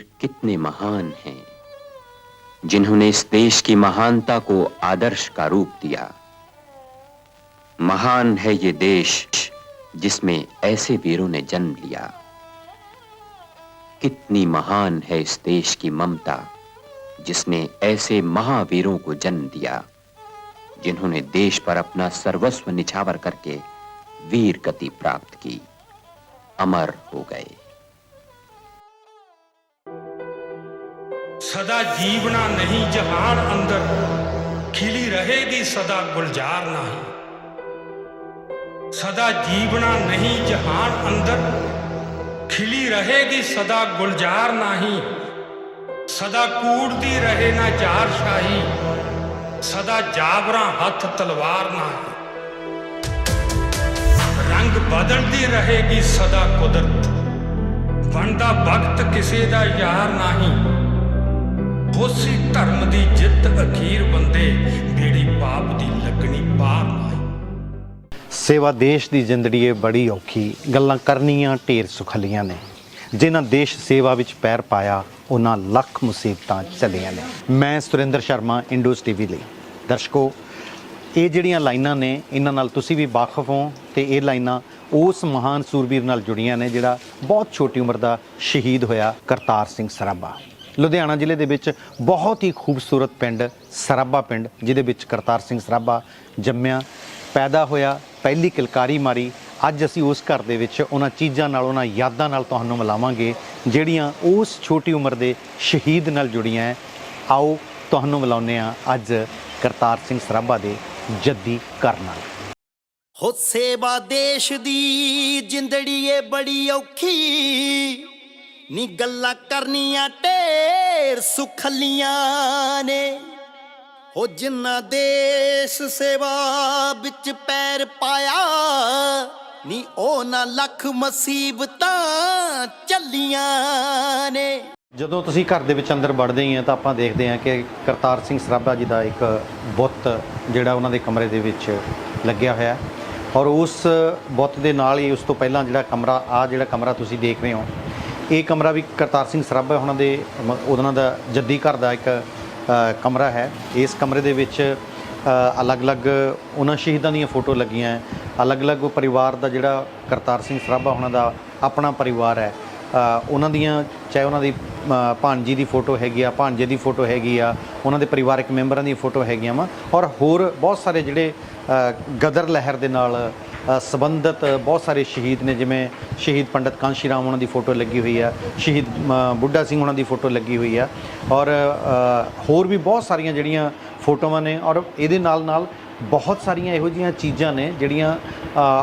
कितने महान हैं जिन्होंने इस देश की महानता को आदर्श का रूप दिया। महान है ये देश जिसमें ऐसे वीरों ने जन्म लिया। कितनी महान है इस देश की ममता जिसने ऐसे महावीरों को जन्म दिया, जिन्होंने देश पर अपना सर्वस्व निछावर करके वीर गति प्राप्त की, अमर हो गए। सदा जीवना नहीं जहान अंदर, खिली रहेगी सदा गुलजार नहीं। सदा जीवना नहीं जहान अंदर, खिली रहेगी सदा गुलजार नहीं। सदा कूड़ती रहे ना जार शाही, सदा जाबरा हथ तलवार नहीं। रंग बदलती रहेगी सदा कुदरत, बनदा वक्त किसी दा यार नहीं। होसी धर्म दी जित अखीर बंदे, बेड़ी पाप दी लगनी पार नहीं। सेवा देश दी जिंदड़ी है बड़ी औखी, गल्लां करनियां ढेर सुखलियां ने। जिन्हां देश सेवा विच पैर पाया, उन्हां लख मुसीबतां चलियां ने। मैं सुरेंद्र शर्मा, इंडोज टीवी ਲਈ। दर्शकों, ਇਹ ਜਿਹੜੀਆਂ ਲਾਈਨਾਂ ਨੇ ਇਹਨਾਂ ਨਾਲ ਤੁਸੀਂ ਵੀ ਵਾਕਫ ਹੋ ਤੇ ਇਹ ਲਾਈਨਾਂ ਉਸ ਮਹਾਨ ਸੂਰਬੀਰ ਨਾਲ ਜੁੜੀਆਂ ਨੇ ਜਿਹੜਾ ਬਹੁਤ ਛੋਟੀ ਉਮਰ ਦਾ ਸ਼ਹੀਦ ਹੋਇਆ, ਕਰਤਾਰ ਸਿੰਘ ਸਰਾਭਾ। ਲੁਧਿਆਣਾ ਜ਼ਿਲ੍ਹੇ ਦੇ ਵਿੱਚ ਬਹੁਤ ਹੀ ਖੂਬਸੂਰਤ ਪਿੰਡ ਸਰਾਭਾ ਪਿੰਡ, ਜਿਹਦੇ ਵਿੱਚ ਕਰਤਾਰ ਸਿੰਘ ਸਰਾਭਾ ਜੰਮਿਆ, ਪੈਦਾ ਹੋਇਆ, ਪਹਿਲੀ ਕਿਲਕਾਰੀ ਮਾਰੀ। ਅੱਜ ਅਸੀਂ ਉਸ ਘਰ ਦੇ ਵਿੱਚ ਉਹਨਾਂ ਚੀਜ਼ਾਂ ਨਾਲ, ਉਹਨਾਂ ਯਾਦਾਂ ਨਾਲ ਤੁਹਾਨੂੰ ਮਿਲਾਵਾਂਗੇ ਜਿਹੜੀਆਂ ਉਸ ਛੋਟੀ ਉਮਰ ਦੇ ਸ਼ਹੀਦ ਨਾਲ ਜੁੜੀਆਂ ਹੈ। ਆਓ ਤੁਹਾਨੂੰ ਮਿਲਾਉਂਦੇ ਹਾਂ ਅੱਜ ਕਰਤਾਰ ਸਿੰਘ ਸਰਾਭਾ ਦੇ ਜੱਦੀ ਘਰ ਨਾਲ। ਹੋ ਸੇਵਾ ਦੇਸ਼ ਦੀ ਜਿੰਦੜੀ ਏ ਬੜੀ ਔਖੀ, ਨੀ ਗੱਲਾਂ ਕਰਨੀਆਂ ਢੇਰ ਸੁਖਲੀਆਂ ਨੇ। ਹੋ ਜਿੰਨਾ ਦੇਸ਼ ਸੇਵਾ ਵਿੱਚ ਪੈਰ ਪਾਇਆ, ਨੀ ਉਹਨਾਂ ਲੱਖ ਮੁਸੀਬਤਾਂ ਚੱਲੀਆਂ ਨੇ। ਜਦੋਂ ਤੁਸੀਂ ਘਰ ਦੇ ਵਿੱਚ ਅੰਦਰ ਵੜਦੇ ਹੀ ਆ ਤਾਂ ਆਪਾਂ ਦੇਖਦੇ ਹਾਂ ਕਿ ਕਰਤਾਰ ਸਿੰਘ ਸਰਾਭਾ ਜੀ ਦਾ ਇੱਕ ਬੁੱਤ ਜਿਹੜਾ ਉਹਨਾਂ ਦੇ ਕਮਰੇ ਦੇ ਵਿੱਚ ਲੱਗਿਆ ਹੋਇਆ, ਔਰ ਉਸ ਬੁੱਤ ਦੇ ਨਾਲ ਹੀ ਉਸ ਤੋਂ ਪਹਿਲਾਂ ਜਿਹੜਾ ਕਮਰਾ ਤੁਸੀਂ ਦੇਖ ਰਹੇ ਹੋ, ਇਹ ਕਮਰਾ ਵੀ ਕਰਤਾਰ ਸਿੰਘ ਸਰਾਭਾ ਉਹਨਾਂ ਦਾ ਜੱਦੀ ਘਰ ਦਾ ਇੱਕ ਕਮਰਾ ਹੈ। ਇਸ ਕਮਰੇ ਦੇ ਵਿੱਚ ਅਲੱਗ-ਅਲੱਗ ਉਹਨਾਂ ਸ਼ਹੀਦਾਂ ਦੀਆਂ ਫੋਟੋ ਲੱਗੀਆਂ, ਅਲੱਗ-ਅਲੱਗ ਪਰਿਵਾਰ ਦਾ ਜਿਹੜਾ ਕਰਤਾਰ ਸਿੰਘ ਸਰਾਭਾ ਉਹਨਾਂ ਦਾ ਆਪਣਾ ਪਰਿਵਾਰ ਹੈ, ਉਹਨਾਂ ਦੀਆਂ ਚਾਹੇ ਉਹਨਾਂ ਦੀ ਭਾਣਜੀ ਦੀ ਫੋਟੋ ਹੈਗੀ ਆ, ਭਾਣਜੇ ਦੀ ਫੋਟੋ ਹੈਗੀ ਆ, ਉਹਨਾਂ ਦੇ ਪਰਿਵਾਰਕ ਮੈਂਬਰਾਂ ਦੀਆਂ ਫੋਟੋ ਹੈਗੀਆਂ ਵਾ, ਔਰ ਹੋਰ ਬਹੁਤ ਸਾਰੇ ਜਿਹੜੇ ਗਦਰ ਲਹਿਰ ਦੇ ਨਾਲ ਸੰਬੰਧਿਤ ਬਹੁਤ ਸਾਰੇ ਸ਼ਹੀਦ ਨੇ, ਜਿਵੇਂ ਸ਼ਹੀਦ ਪੰਡਿਤ ਕਾਂਸ਼ੀ ਰਾਮ ਉਹਨਾਂ ਦੀ ਫੋਟੋ ਲੱਗੀ ਹੋਈ ਆ, ਸ਼ਹੀਦ ਬੁੱਢਾ ਸਿੰਘ ਉਹਨਾਂ ਦੀ ਫੋਟੋ ਲੱਗੀ ਹੋਈ ਆ, ਔਰ ਹੋਰ ਵੀ ਬਹੁਤ ਸਾਰੀਆਂ ਜਿਹੜੀਆਂ ਫੋਟੋਆਂ ਨੇ। ਔਰ ਇਹਦੇ ਨਾਲ ਬਹੁਤ ਸਾਰੀਆਂ ਇਹੋ ਜਿਹੀਆਂ ਚੀਜ਼ਾਂ ਨੇ ਜਿਹੜੀਆਂ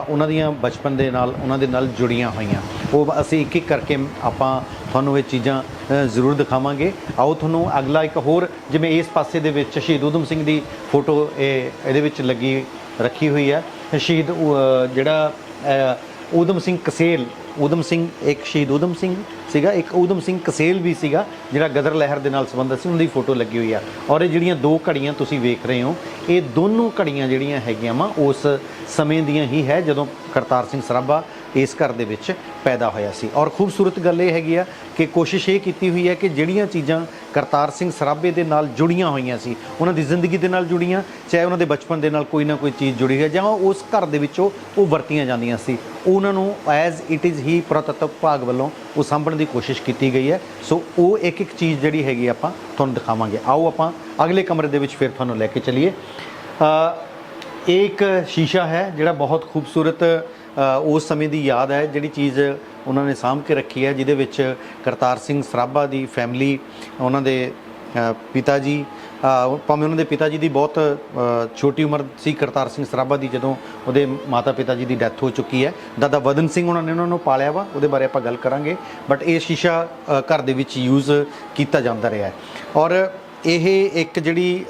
ਉਹਨਾਂ ਦੀਆਂ ਬਚਪਨ ਦੇ ਨਾਲ ਉਹਨਾਂ ਦੇ ਨਾਲ ਜੁੜੀਆਂ ਹੋਈਆਂ। ਉਹ ਅਸੀਂ ਇੱਕ ਇੱਕ ਕਰਕੇ ਆਪਾਂ ਤੁਹਾਨੂੰ ਇਹ ਚੀਜ਼ਾਂ ਜ਼ਰੂਰ ਦਿਖਾਵਾਂਗੇ। ਆਓ ਤੁਹਾਨੂੰ ਅਗਲਾ ਇੱਕ ਹੋਰ, ਜਿਵੇਂ ਇਸ ਪਾਸੇ ਦੇ ਵਿੱਚ ਸ਼ਹੀਦ ਊਧਮ ਸਿੰਘ ਦੀ ਫੋਟੋ ਇਹਦੇ ਵਿੱਚ ਰੱਖੀ ਹੋਈ ਹੈ। ਸ਼ਹੀਦ ਜਿਹੜਾ ਊਧਮ ਸਿੰਘ ਕਸੇਲ, ਊਧਮ ਸਿੰਘ ਇੱਕ ਸ਼ਹੀਦ ਊਧਮ ਸਿੰਘ ਸੀਗਾ, ਇੱਕ ਊਧਮ ਸਿੰਘ ਕਸੇਲ ਵੀ ਸੀਗਾ ਜਿਹੜਾ ਗਦਰ ਲਹਿਰ ਦੇ ਨਾਲ ਸੰਬੰਧਿਤ ਸੀ, ਉਹਨਾਂ ਦੀ ਫੋਟੋ ਲੱਗੀ ਹੋਈ ਆ। ਔਰ ਇਹ ਜਿਹੜੀਆਂ ਦੋ ਘੜੀਆਂ ਤੁਸੀਂ ਵੇਖ ਰਹੇ ਹੋ, ਇਹ ਦੋਨੋਂ ਘੜੀਆਂ ਜਿਹੜੀਆਂ ਹੈਗੀਆਂ ਵਾ ਉਸ ਸਮੇਂ ਦੀਆਂ ਹੀ ਹੈ ਜਦੋਂ ਕਰਤਾਰ ਸਿੰਘ ਸਰਾਭਾ ਇਸ ਘਰ ਦੇ ਵਿੱਚ ਪੈਦਾ ਹੋਇਆ ਸੀ। ਔਰ ਖੂਬਸੂਰਤ ਗੱਲ ਇਹ ਹੈਗੀ ਆ ਕਿ ਕੋਸ਼ਿਸ਼ ਇਹ ਕੀਤੀ ਹੋਈ ਹੈ ਕਿ ਜਿਹੜੀਆਂ ਚੀਜ਼ਾਂ ਕਰਤਾਰ ਸਿੰਘ ਸਰਾਭੇ ਦੇ ਨਾਲ ਜੁੜੀਆਂ ਹੋਈਆਂ ਸੀ, ਉਹਨਾਂ ਦੀ ਜ਼ਿੰਦਗੀ ਦੇ ਨਾਲ ਜੁੜੀਆਂ, ਚਾਹੇ ਉਹਨਾਂ ਦੇ ਬਚਪਨ ਦੇ ਨਾਲ ਕੋਈ ਨਾ ਕੋਈ ਚੀਜ਼ ਜੁੜੀ ਹੈ ਜਾਂ ਉਸ ਘਰ ਦੇ ਵਿੱਚੋਂ ਉਹ ਵਰਤੀਆਂ ਜਾਂਦੀਆਂ ਸੀ, ਉਹਨਾਂ ਨੂੰ ਐਜ਼ ਇਟ ਇਜ਼ ਹੀ ਪੁਰਾਤੱਤਵ ਵਿਭਾਗ ਵੱਲੋਂ ਉਹ ਸਾਂਭਣ ਦੀ ਕੋਸ਼ਿਸ਼ ਕੀਤੀ ਗਈ ਹੈ। ਸੋ ਉਹ ਇੱਕ ਇੱਕ ਚੀਜ਼ ਜਿਹੜੀ ਹੈਗੀ ਆਪਾਂ ਤੁਹਾਨੂੰ ਦਿਖਾਵਾਂਗੇ। ਆਓ ਆਪਾਂ ਅਗਲੇ ਕਮਰੇ ਦੇ ਵਿੱਚ ਫਿਰ ਤੁਹਾਨੂੰ ਲੈ ਕੇ ਚੱਲੀਏ। ਇਹ ਇੱਕ ਸ਼ੀਸ਼ਾ ਹੈ ਜਿਹੜਾ ਬਹੁਤ ਖੂਬਸੂਰਤ ਉਸ ਸਮੇਂ ਦੀ ਯਾਦ ਹੈ, ਜਿਹੜੀ ਚੀਜ਼ ਉਹਨਾਂ ਨੇ ਸਾਂਭ ਕੇ ਰੱਖੀ ਹੈ, ਜਿਹਦੇ ਵਿੱਚ ਕਰਤਾਰ ਸਿੰਘ ਸਰਾਭਾ ਦੀ ਫੈਮਿਲੀ, ਉਹਨਾਂ ਦੇ ਪਿਤਾ ਜੀ, ਭਾਵੇਂ ਉਹਨਾਂ ਦੇ ਪਿਤਾ ਜੀ ਦੀ ਬਹੁਤ ਛੋਟੀ ਉਮਰ ਸੀ ਕਰਤਾਰ ਸਿੰਘ ਸਰਾਭਾ ਦੀ ਜਦੋਂ ਉਹਦੇ ਮਾਤਾ ਪਿਤਾ ਜੀ ਦੀ ਡੈਥ ਹੋ ਚੁੱਕੀ ਹੈ। ਦਾਦਾ ਵਦਨ ਸਿੰਘ ਉਹਨਾਂ ਨੇ ਉਹਨਾਂ ਨੂੰ ਪਾਲਿਆ ਵਾ, ਉਹਦੇ ਬਾਰੇ ਆਪਾਂ ਗੱਲ ਕਰਾਂਗੇ। ਬਟ ਇਹ ਸ਼ੀਸ਼ਾ ਘਰ ਦੇ ਵਿੱਚ ਯੂਜ਼ ਕੀਤਾ ਜਾਂਦਾ ਰਿਹਾ। ਔਰ ਇਹ ਇੱਕ ਜਿਹੜੀ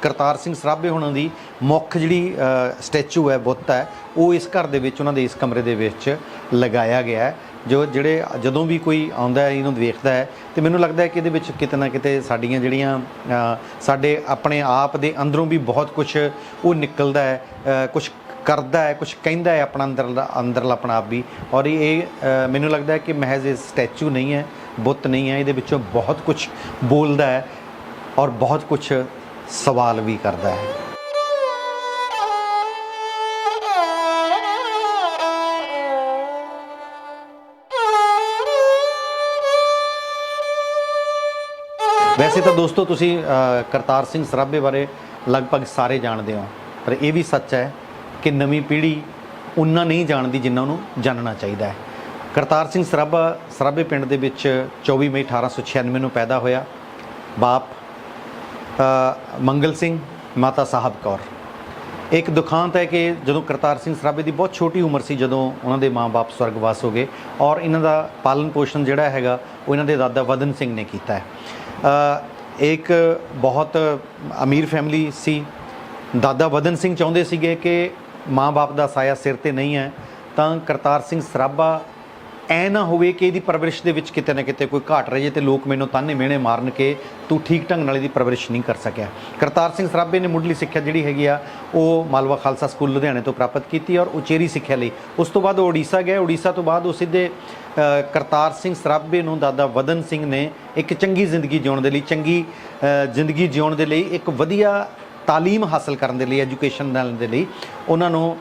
ਕਰਤਾਰ ਸਿੰਘ ਸਰਾਭੇ ਹੋਣਾ ਦੀ ਮੁੱਖ ਜਿਹੜੀ ਸਟੈਚੂ ਹੈ, ਬੁੱਤ ਹੈ, ਉਹ ਇਸ ਘਰ ਦੇ ਵਿੱਚ ਉਹਨਾਂ ਦੇ ਇਸ ਕਮਰੇ ਦੇ ਵਿੱਚ ਲਗਾਇਆ ਗਿਆ ਹੈ। ਜਿਹੜੇ ਜਦੋਂ ਵੀ ਕੋਈ ਆਉਂਦਾ ਹੈ ਇਹਨੂੰ ਦੇਖਦਾ ਹੈ ਤੇ ਮੈਨੂੰ ਲੱਗਦਾ ਹੈ ਕਿ ਇਹਦੇ ਵਿੱਚ ਕਿਤੇ ਨਾ ਕਿਤੇ ਸਾਡੀਆਂ ਜਿਹੜੀਆਂ ਸਾਡੇ ਆਪਣੇ ਆਪ ਦੇ ਅੰਦਰੋਂ ਵੀ ਬਹੁਤ ਕੁਛ ਉਹ ਨਿਕਲਦਾ ਹੈ, ਕੁਛ ਕਰਦਾ ਹੈ, ਕੁਛ ਕਹਿੰਦਾ ਹੈ ਆਪਣਾ ਅੰਦਰਲਾ ਆਪਣਾ ਆਪ ਵੀ। ਔਰ ਇਹ ਮੈਨੂੰ ਲੱਗਦਾ ਹੈ ਕਿ ਮਹਿਜ਼ ਇਹ ਸਟੈਚੂ ਨਹੀਂ ਹੈ, ਬੁੱਤ ਨਹੀਂ ਹੈ, ਇਹਦੇ ਵਿੱਚੋਂ ਬਹੁਤ ਕੁਝ ਬੋਲਦਾ ਹੈ ਔਰ ਬਹੁਤ ਕੁਝ ਸਵਾਲ ਵੀ ਕਰਦਾ ਹੈ। ਵੈਸੇ ਤਾਂ ਦੋਸਤੋ ਤੁਸੀਂ ਕਰਤਾਰ ਸਿੰਘ ਸਰਾਭੇ ਬਾਰੇ ਲਗਭਗ ਸਾਰੇ ਜਾਣਦੇ ਹੋ, ਪਰ ਇਹ ਵੀ ਸੱਚ ਹੈ ਕਿ ਨਵੀਂ ਪੀੜ੍ਹੀ ਉਨਾ ਨਹੀਂ ਜਾਣਦੀ ਜਿੰਨਾ ਉਹਨੂੰ ਜਾਣਨਾ ਚਾਹੀਦਾ ਹੈ। ਕਰਤਾਰ ਸਿੰਘ ਸਰਾਭਾ ਸਰਾਭੇ ਪਿੰਡ ਦੇ ਵਿੱਚ 24 ਮਈ 1896 ਨੂੰ ਪੈਦਾ ਹੋਇਆ। ਬਾਪ ਮੰਗਲ ਸਿੰਘ, ਮਾਤਾ ਸਾਹਿਬ ਕੌਰ। ਇੱਕ ਦੁਖਾਂਤ ਹੈ ਕਿ ਜਦੋਂ ਕਰਤਾਰ ਸਿੰਘ ਸਰਾਭੇ ਦੀ ਬਹੁਤ ਛੋਟੀ ਉਮਰ ਸੀ ਜਦੋਂ ਉਹਨਾਂ ਦੇ ਮਾਂ-ਬਾਪ ਸਵਰਗਵਾਸ ਹੋ ਗਏ, ਔਰ ਇਹਨਾਂ ਦਾ ਪਾਲਣ ਪੋਸ਼ਣ ਜਿਹੜਾ ਹੈਗਾ ਉਹ ਇਹਨਾਂ ਦੇ ਦਾਦਾ ਵਦਨ ਸਿੰਘ ਨੇ ਕੀਤਾ ਹੈ। ਇੱਕ ਬਹੁਤ ਅਮੀਰ ਫੈਮਿਲੀ ਸੀ। ਦਾਦਾ ਵਦਨ ਸਿੰਘ ਚਾਹੁੰਦੇ ਸੀਗੇ ਕਿ ਮਾਂ-ਬਾਪ ਦਾ ਸਾਇਆ ਸਿਰ ਤੇ ਨਹੀਂ ਹੈ ਤਾਂ ਕਰਤਾਰ ਸਿੰਘ ਸਰਾਭਾ ਐ ਨਾ ਹੋਵੇ ਕਿ ਇਹਦੀ ਪਰਵਰਿਸ਼ ਦੇ ਵਿੱਚ ਕਿਤੇ ਨਾ ਕਿਤੇ ਕੋਈ ਘਾਟ ਰਹਿ ਜੇ ਤੇ ਲੋਕ ਮੈਨੂੰ ਤਾਨੇ ਮਿਹਣੇ ਮਾਰਨ ਕਿ ਤੂੰ ਠੀਕ ਢੰਗ ਨਾਲ ਇਹਦੀ ਪਰਵਰਿਸ਼ ਨਹੀਂ ਕਰ ਸਕਿਆ। ਕਰਤਾਰ ਸਿੰਘ ਸਰਾਭੇ ਨੇ ਮੁੱਢਲੀ ਸਿੱਖਿਆ ਜਿਹੜੀ ਹੈਗੀ ਆ ਉਹ ਮਾਲਵਾ ਖਾਲਸਾ ਸਕੂਲ ਲੁਧਿਆਣੇ ਤੋਂ ਪ੍ਰਾਪਤ ਕੀਤੀ ਔਰ ਉਚੇਰੀ ਸਿੱਖਿਆ ਲਈ ਉਸ ਤੋਂ ਬਾਅਦ ਉਹ ਉੜੀਸਾ ਗਏ। ਉੜੀਸਾ ਤੋਂ ਬਾਅਦ ਉਹ ਸਿੱਧੇ ਕਰਤਾਰ ਸਿੰਘ ਸਰਾਭੇ ਨੂੰ ਦਾਦਾ ਵਦਨ ਸਿੰਘ ਨੇ ਇੱਕ ਚੰਗੀ ਜ਼ਿੰਦਗੀ ਜਿਉਣ ਦੇ ਲਈ, ਚੰਗੀ ਜ਼ਿੰਦਗੀ ਜਿਉਣ ਦੇ ਲਈ, ਇੱਕ ਵਧੀਆ ਤਾਲੀਮ ਹਾਸਲ ਕਰਨ ਦੇ ਲਈ, ਐਜੂਕੇਸ਼ਨ ਲੈਣ ਦੇ ਲਈ ਉਹਨਾਂ ਨੂੰ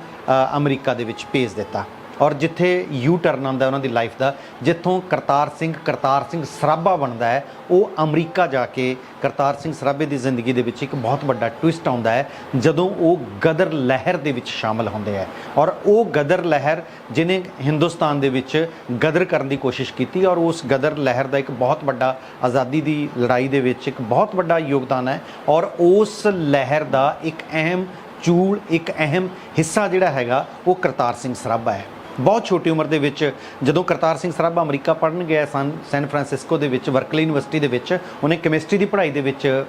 ਅਮਰੀਕਾ ਦੇ ਵਿੱਚ ਭੇਜ ਦਿੱਤਾ। ਔਰ ਜਿੱਥੇ ਯੂ ਟਰਨ ਆਉਂਦਾ ਉਹਨਾਂ ਦੀ ਲਾਈਫ ਦਾ, ਜਿੱਥੋਂ ਕਰਤਾਰ ਸਿੰਘ ਸਰਾਭਾ ਬਣਦਾ ਹੈ, ਉਹ ਅਮਰੀਕਾ ਜਾ ਕੇ ਕਰਤਾਰ ਸਿੰਘ ਸਰਾਭੇ ਦੀ ਜ਼ਿੰਦਗੀ ਦੇ ਵਿੱਚ ਇੱਕ ਬਹੁਤ ਵੱਡਾ ਟਵਿਸਟ ਆਉਂਦਾ ਹੈ ਜਦੋਂ ਉਹ ਗਦਰ ਲਹਿਰ ਦੇ ਵਿੱਚ ਸ਼ਾਮਲ ਹੁੰਦੇ ਹੈ। ਔਰ ਉਹ ਗਦਰ ਲਹਿਰ ਜਿਹਨੇ ਹਿੰਦੁਸਤਾਨ ਦੇ ਵਿੱਚ ਗਦਰ ਕਰਨ ਦੀ ਕੋਸ਼ਿਸ਼ ਕੀਤੀ ਔਰ ਉਸ ਗਦਰ ਲਹਿਰ ਦਾ ਇੱਕ ਬਹੁਤ ਵੱਡਾ ਆਜ਼ਾਦੀ ਦੀ ਲੜਾਈ ਦੇ ਵਿੱਚ ਇੱਕ ਬਹੁਤ ਵੱਡਾ ਯੋਗਦਾਨ ਹੈ। ਔਰ ਉਸ ਲਹਿਰ ਦਾ ਇੱਕ ਅਹਿਮ ਚੂਲ, ਇੱਕ ਅਹਿਮ ਹਿੱਸਾ ਜਿਹੜਾ ਹੈਗਾ ਉਹ ਕਰਤਾਰ ਸਿੰਘ ਸਰਾਭਾ ਹੈ। ਬਹੁਤ ਛੋਟੀ ਉਮਰ ਦੇ ਵਿੱਚ ਜਦੋਂ ਕਰਤਾਰ ਸਿੰਘ ਸਰਾਭਾ ਅਮਰੀਕਾ ਪੜ੍ਹਨ ਗਿਆ ਸੈਨ ਫਰਾਂਸਿਸਕੋ ਦੇ ਵਿੱਚ, ਬਰਕਲੀ ਯੂਨੀਵਰਸਿਟੀ ਦੇ ਵਿੱਚ, ਉਹਨੇ ਕੈਮਿਸਟਰੀ ਦੀ ਪੜ੍ਹਾਈ ਦੇ ਵਿੱਚ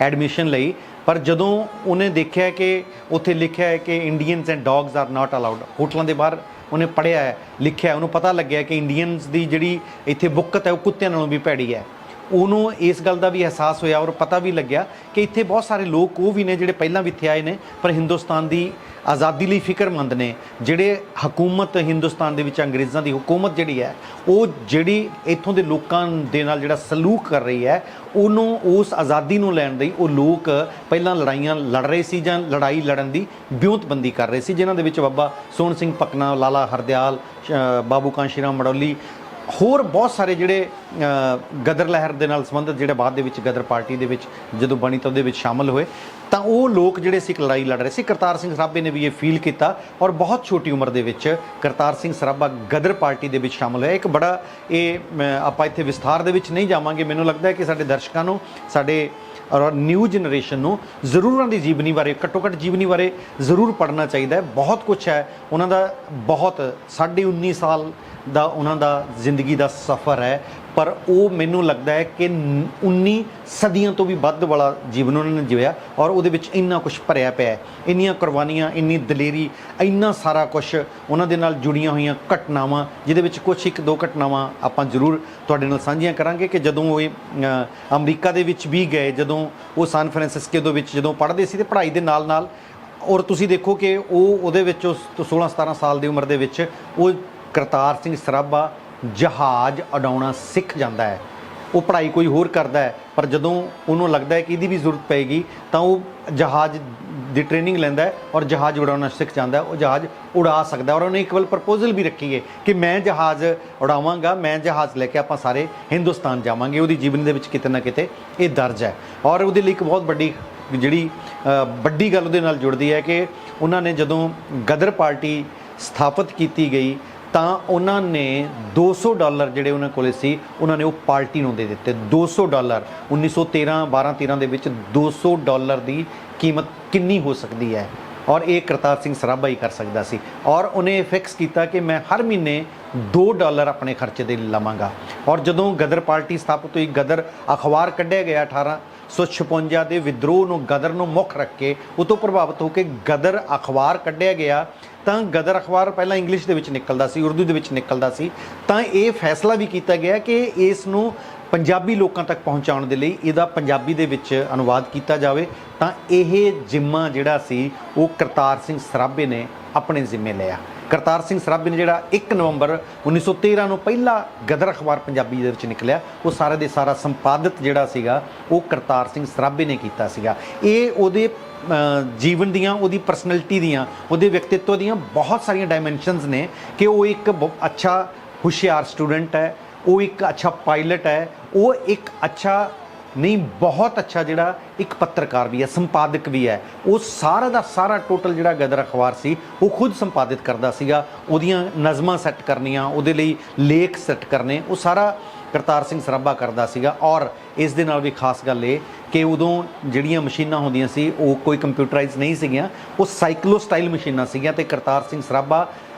ਐਡਮਿਸ਼ਨ ਲਈ। ਪਰ ਜਦੋਂ ਉਹਨੇ ਦੇਖਿਆ ਕਿ ਉੱਥੇ ਲਿਖਿਆ ਹੈ ਕਿ Indians and dogs are not allowed, ਹੋਟਲਾਂ ਦੇ ਬਾਹਰ ਉਹਨੇ ਪੜ੍ਹਿਆ ਹੈ, ਲਿਖਿਆ, ਉਹਨੂੰ ਪਤਾ ਲੱਗਿਆ ਕਿ ਇੰਡੀਅਨਸ ਦੀ ਜਿਹੜੀ ਇੱਥੇ ਬੁੱਕਤ ਹੈ ਉਹ ਕੁੱਤਿਆਂ ਨਾਲੋਂ ਵੀ ਭੈੜੀ ਹੈ। ਉਹਨੂੰ ਇਸ ਗੱਲ ਦਾ ਵੀ ਅਹਿਸਾਸ ਹੋਇਆ ਔਰ ਪਤਾ ਵੀ ਲੱਗਿਆ ਕਿ ਇੱਥੇ ਬਹੁਤ ਸਾਰੇ ਲੋਕ ਉਹ ਵੀ ਨੇ ਜਿਹੜੇ ਪਹਿਲਾਂ ਵੀ ਇੱਥੇ ਆਏ ਨੇ ਪਰ ਹਿੰਦੁਸਤਾਨ ਦੀ ਆਜ਼ਾਦੀ ਲਈ ਫਿਕਰਮੰਦ ਨੇ, ਜਿਹੜੇ ਹਕੂਮਤ ਹਿੰਦੁਸਤਾਨ ਦੇ ਵਿੱਚ ਅੰਗਰੇਜ਼ਾਂ ਦੀ ਹੁਕੂਮਤ ਜਿਹੜੀ ਹੈ ਉਹ ਜਿਹੜੀ ਇੱਥੋਂ ਦੇ ਲੋਕਾਂ ਦੇ ਨਾਲ ਜਿਹੜਾ ਸਲੂਕ ਕਰ ਰਹੀ ਹੈ ਉਹਨੂੰ, ਉਸ ਆਜ਼ਾਦੀ ਨੂੰ ਲੈਣ ਲਈ ਉਹ ਲੋਕ ਪਹਿਲਾਂ ਲੜਾਈਆਂ ਲੜ ਰਹੇ ਸੀ ਜਾਂ ਲੜਾਈ ਲੜਨ ਦੀ ਵਿਉਂਤਬੰਦੀ ਕਰ ਰਹੇ ਸੀ, ਜਿਨ੍ਹਾਂ ਦੇ ਵਿੱਚ ਬਾਬਾ ਸੋਹਣ ਸਿੰਘ ਪਕਨਾ, ਲਾਲਾ ਹਰਦਿਆਲ, ਬਾਬੂ ਕਾਂਸ਼ੀ ਰਾਮ ਮੜੌਲੀ, ਹੋਰ ਬਹੁਤ ਸਾਰੇ ਜਿਹੜੇ ਗਦਰ ਲਹਿਰ ਦੇ ਨਾਲ ਸੰਬੰਧਿਤ ਜਿਹੜੇ ਬਾਅਦ ਦੇ ਵਿੱਚ ਗਦਰ ਪਾਰਟੀ ਦੇ ਵਿੱਚ ਜਦੋਂ ਬਣੀ ਤਾਂ ਉਹਦੇ ਵਿੱਚ ਸ਼ਾਮਲ ਹੋਏ, ਤਾਂ ਉਹ ਲੋਕ ਜਿਹੜੇ ਸੀ ਲੜਾਈ ਲੜ ਰਹੇ ਸੀ। ਕਰਤਾਰ ਸਿੰਘ ਸਰਾਭੇ ਨੇ ਵੀ ਇਹ ਫੀਲ ਕੀਤਾ ਔਰ ਬਹੁਤ ਛੋਟੀ ਉਮਰ ਦੇ ਵਿੱਚ ਕਰਤਾਰ ਸਿੰਘ ਸਰਾਭਾ ਗਦਰ ਪਾਰਟੀ ਦੇ ਵਿੱਚ ਸ਼ਾਮਲ ਹੋਇਆ। ਇੱਕ ਬੜਾ ਇਹ ਆਪਾਂ ਇੱਥੇ ਵਿਸਥਾਰ ਦੇ ਵਿੱਚ ਨਹੀਂ ਜਾਵਾਂਗੇ, ਮੈਨੂੰ ਲੱਗਦਾ ਹੈ ਕਿ ਸਾਡੇ ਦਰਸ਼ਕਾਂ ਨੂੰ, ਸਾਡੇ ਔਰ ਨਿਊ ਜਨਰੇਸ਼ਨ ਨੂੰ ਜ਼ਰੂਰ ਉਹਨਾਂ ਦੀ ਜੀਵਨੀ ਬਾਰੇ, ਘੱਟੋ ਘੱਟ ਜੀਵਨੀ ਬਾਰੇ ਜ਼ਰੂਰ ਪੜ੍ਹਨਾ ਚਾਹੀਦਾ ਹੈ। ਬਹੁਤ ਕੁਛ ਹੈ ਉਹਨਾਂ ਦਾ, ਬਹੁਤ 19.5 ਸਾਲ ਦਾ ਉਹਨਾਂ ਦਾ ਜ਼ਿੰਦਗੀ ਦਾ ਸਫ਼ਰ ਹੈ, ਪਰ ਉਹ ਮੈਨੂੰ ਲੱਗਦਾ ਹੈ ਕਿ 19 ਸਦੀਆਂ ਤੋਂ ਵੀ ਵੱਧ ਵਾਲਾ ਜੀਵਨ ਉਹਨਾਂ ਨੇ ਜਿਉਆ ਔਰ ਉਹਦੇ ਵਿੱਚ ਇੰਨਾ ਕੁਛ ਭਰਿਆ ਪਿਆ, ਇੰਨੀਆਂ ਕੁਰਬਾਨੀਆਂ, ਇੰਨੀ ਦਲੇਰੀ, ਇੰਨਾ ਸਾਰਾ ਕੁਛ ਉਹਨਾਂ ਦੇ ਨਾਲ ਜੁੜੀਆਂ ਹੋਈਆਂ ਘਟਨਾਵਾਂ, ਜਿਹਦੇ ਵਿੱਚ ਕੁਛ ਇੱਕ ਦੋ ਘਟਨਾਵਾਂ ਆਪਾਂ ਜ਼ਰੂਰ ਤੁਹਾਡੇ ਨਾਲ ਸਾਂਝੀਆਂ ਕਰਾਂਗੇ ਕਿ ਜਦੋਂ ਉਹ ਅਮਰੀਕਾ ਦੇ ਵਿੱਚ ਵੀ ਗਏ, ਜਦੋਂ ਉਹ ਸੈਨ ਫਰਾਂਸਿਸਕੋ ਦੇ ਵਿੱਚ ਜਦੋਂ ਪੜ੍ਹਦੇ ਸੀ ਤੇ ਪੜ੍ਹਾਈ ਦੇ ਨਾਲ ਨਾਲ, ਔਰ ਤੁਸੀਂ ਦੇਖੋ ਕਿ ਉਹਦੇ ਵਿੱਚ ਉਸ 16-17 ਸਾਲ ਦੀ ਉਮਰ ਦੇ ਵਿੱਚ ਉਹ ਕਰਤਾਰ ਸਿੰਘ ਸਰਾਭਾ ਜਹਾਜ਼ ਉਡਾਉਣਾ ਸਿੱਖ ਜਾਂਦਾ ਹੈ। ਉਹ ਪੜ੍ਹਾਈ ਕੋਈ ਹੋਰ ਕਰਦਾ ਹੈ ਪਰ ਜਦੋਂ ਉਹਨੂੰ ਲੱਗਦਾ ਹੈ ਕਿ ਇਹਦੀ ਵੀ ਜ਼ਰੂਰਤ ਪਏਗੀ ਤਾਂ ਉਹ ਜਹਾਜ਼ ਦੀ ਟ੍ਰੇਨਿੰਗ ਲੈਂਦਾ ਹੈ ਔਰ ਜਹਾਜ਼ ਉਡਾਉਣਾ ਸਿੱਖ ਜਾਂਦਾ ਹੈ। ਉਹ ਜਹਾਜ਼ ਉਡਾ ਸਕਦਾ ਔਰ ਉਹਨੇ ਇੱਕ ਵਾਰ ਪ੍ਰਪੋਜ਼ਲ ਵੀ ਰੱਖੀ ਹੈ ਕਿ ਮੈਂ ਜਹਾਜ਼ ਉਡਾਵਾਂਗਾ, ਮੈਂ ਜਹਾਜ਼ ਲੈ ਕੇ ਆਪਾਂ ਸਾਰੇ ਹਿੰਦੁਸਤਾਨ ਜਾਵਾਂਗੇ। ਉਹਦੀ ਜੀਵਨ ਦੇ ਵਿੱਚ ਕਿਤੇ ਨਾ ਕਿਤੇ ਇਹ ਦਰਜ ਹੈ ਔਰ ਉਹਦੇ ਲਈ ਇੱਕ ਬਹੁਤ ਵੱਡੀ ਜਿਹੜੀ ਵੱਡੀ ਗੱਲ ਉਹਦੇ ਨਾਲ ਜੁੜਦੀ ਹੈ ਕਿ ਉਹਨਾਂ ਨੇ ਜਦੋਂ ਗਦਰ ਪਾਰਟੀ ਸਥਾਪਿਤ ਕੀਤੀ ਗਈ ਤਾਂ ਉਹਨਾਂ ਨੇ $200 ਜਿਹੜੇ ਉਹਨਾਂ ਕੋਲੇ ਸੀ ਉਹਨਾਂ ਨੇ ਉਹ ਪਾਰਟੀ ਨੂੰ ਦੇ ਦਿੱਤੇ। $200 1913 ਦੇ ਵਿੱਚ $200 ਦੀ ਕੀਮਤ ਕਿੰਨੀ ਹੋ ਸਕਦੀ ਹੈ ਔਰ ਇਹ ਕਰਤਾਰ ਸਿੰਘ ਸਰਾਭਾ ਹੀ ਕਰ ਸਕਦਾ ਸੀ। ਔਰ ਉਹਨੇ ਫਿਕਸ ਕੀਤਾ ਕਿ ਮੈਂ ਹਰ ਮਹੀਨੇ $2 ਆਪਣੇ ਖਰਚੇ ਦੇ ਲਵਾਂਗਾ। ਔਰ ਜਦੋਂ ਗਦਰ ਪਾਰਟੀ ਸਥਾਪਿਤ ਹੋਈ, ਗਦਰ ਅਖਬਾਰ ਕੱਢਿਆ ਗਿਆ 1856 ਦੇ ਵਿਦਰੋਹ ਨੂੰ, ਗਦਰ ਨੂੰ ਮੁੱਖ ਰੱਖ ਕੇ, ਉਹ ਤੋਂ ਪ੍ਰਭਾਵਿਤ ਹੋ ਕੇ ਗਦਰ ਅਖਬਾਰ ਕੱਢਿਆ ਗਿਆ। ਤਾਂ ਗਦਰ ਅਖਬਾਰ ਪਹਿਲਾਂ ਇੰਗਲਿਸ਼ ਦੇ ਵਿੱਚ ਨਿਕਲਦਾ ਸੀ, ਉਰਦੂ ਦੇ ਵਿੱਚ ਨਿਕਲਦਾ ਸੀ, ਤਾਂ ਇਹ ਫੈਸਲਾ ਵੀ ਕੀਤਾ ਗਿਆ ਕਿ ਇਸ ਨੂੰ ਪੰਜਾਬੀ ਲੋਕਾਂ ਤੱਕ ਪਹੁੰਚਾਉਣ ਦੇ ਲਈ ਇਹਦਾ ਪੰਜਾਬੀ ਦੇ ਵਿੱਚ ਅਨੁਵਾਦ ਕੀਤਾ ਜਾਵੇ। ਤਾਂ ਇਹ ਜ਼ਿੰਮਾ ਜਿਹੜਾ ਸੀ ਉਹ ਕਰਤਾਰ ਸਿੰਘ ਸਰਾਭੇ ਨੇ ਆਪਣੇ ਜ਼ਿੰਮੇ ਲਿਆ। ਕਰਤਾਰ ਸਿੰਘ ਸਰਾਭੇ ਨੇ ਜਿਹੜਾ 1 ਨਵੰਬਰ 1913 ਨੂੰ ਪਹਿਲਾ ਗਦਰ ਅਖਬਾਰ ਪੰਜਾਬੀ ਦੇ ਵਿੱਚ ਨਿਕਲਿਆ, ਉਹ ਸਾਰਾ ਦੇ ਸਾਰਾ ਸੰਪਾਦਿਤ ਜਿਹੜਾ ਸੀਗਾ ਉਹ ਕਰਤਾਰ ਸਿੰਘ ਸਰਾਭੇ ਨੇ ਕੀਤਾ ਸੀਗਾ। ਇਹ ਉਹਦੇ ਜੀਵਨ ਦੀਆਂ, ਉਹਦੀ ਪਰਸਨੈਲਿਟੀ ਦੀਆਂ, ਉਹਦੇ ਵਿਅਕਤੀਤਵ ਦੀਆਂ ਬਹੁਤ ਸਾਰੀਆਂ ਡਾਇਮੈਂਸ਼ਨਸ ਨੇ ਕਿ ਉਹ ਇੱਕ ਅੱਛਾ ਹੁਸ਼ਿਆਰ ਸਟੂਡੈਂਟ ਹੈ, ਉਹ ਇੱਕ ਅੱਛਾ ਪਾਇਲਟ ਹੈ, ਉਹ ਇੱਕ ਅੱਛਾ ਨਹੀਂ ਬਹੁਤ ਅੱਛਾ ਜਿਹੜਾ ਇੱਕ ਪੱਤਰਕਾਰ ਵੀ ਹੈ, ਸੰਪਾਦਕ ਵੀ ਹੈ। ਉਹ ਸਾਰਾ ਦਾ ਸਾਰਾ ਟੋਟਲ ਜਿਹੜਾ ਗਦਰ ਅਖਬਾਰ ਸੀ ਉਹ ਖੁਦ ਸੰਪਾਦਿਤ ਕਰਦਾ ਸੀਗਾ। ਉਹਦੀਆਂ ਨਜ਼ਮਾਂ ਸੈੱਟ ਕਰਨੀਆਂ, ਉਹਦੇ ਲਈ ਲੇਖ ਸੈੱਟ ਕਰਨੇ, ਉਹ ਸਾਰਾ ਕਰਤਾਰ ਸਿੰਘ ਸਰਾਭਾ ਕਰਦਾ ਸੀਗਾ। ਔਰ ਇਸ ਦੇ ਨਾਲ ਵੀ ਖਾਸ ਗੱਲ ਇਹ ਕਿ ਉਦੋਂ ਜਿਹੜੀਆਂ ਮਸ਼ੀਨਾਂ ਹੁੰਦੀਆਂ ਸੀ ਉਹ ਕੋਈ ਕੰਪਿਊਟਰਾਈਜ਼ ਨਹੀਂ ਸੀਗੀਆਂ, ਉਹ ਸਾਈਕਲੋ ਸਟਾਈਲ ਮਸ਼ੀਨਾਂ ਸੀਗੀਆਂ ਤੇ ਕਰਤਾਰ ਸਿੰਘ ਸਰਾਭਾ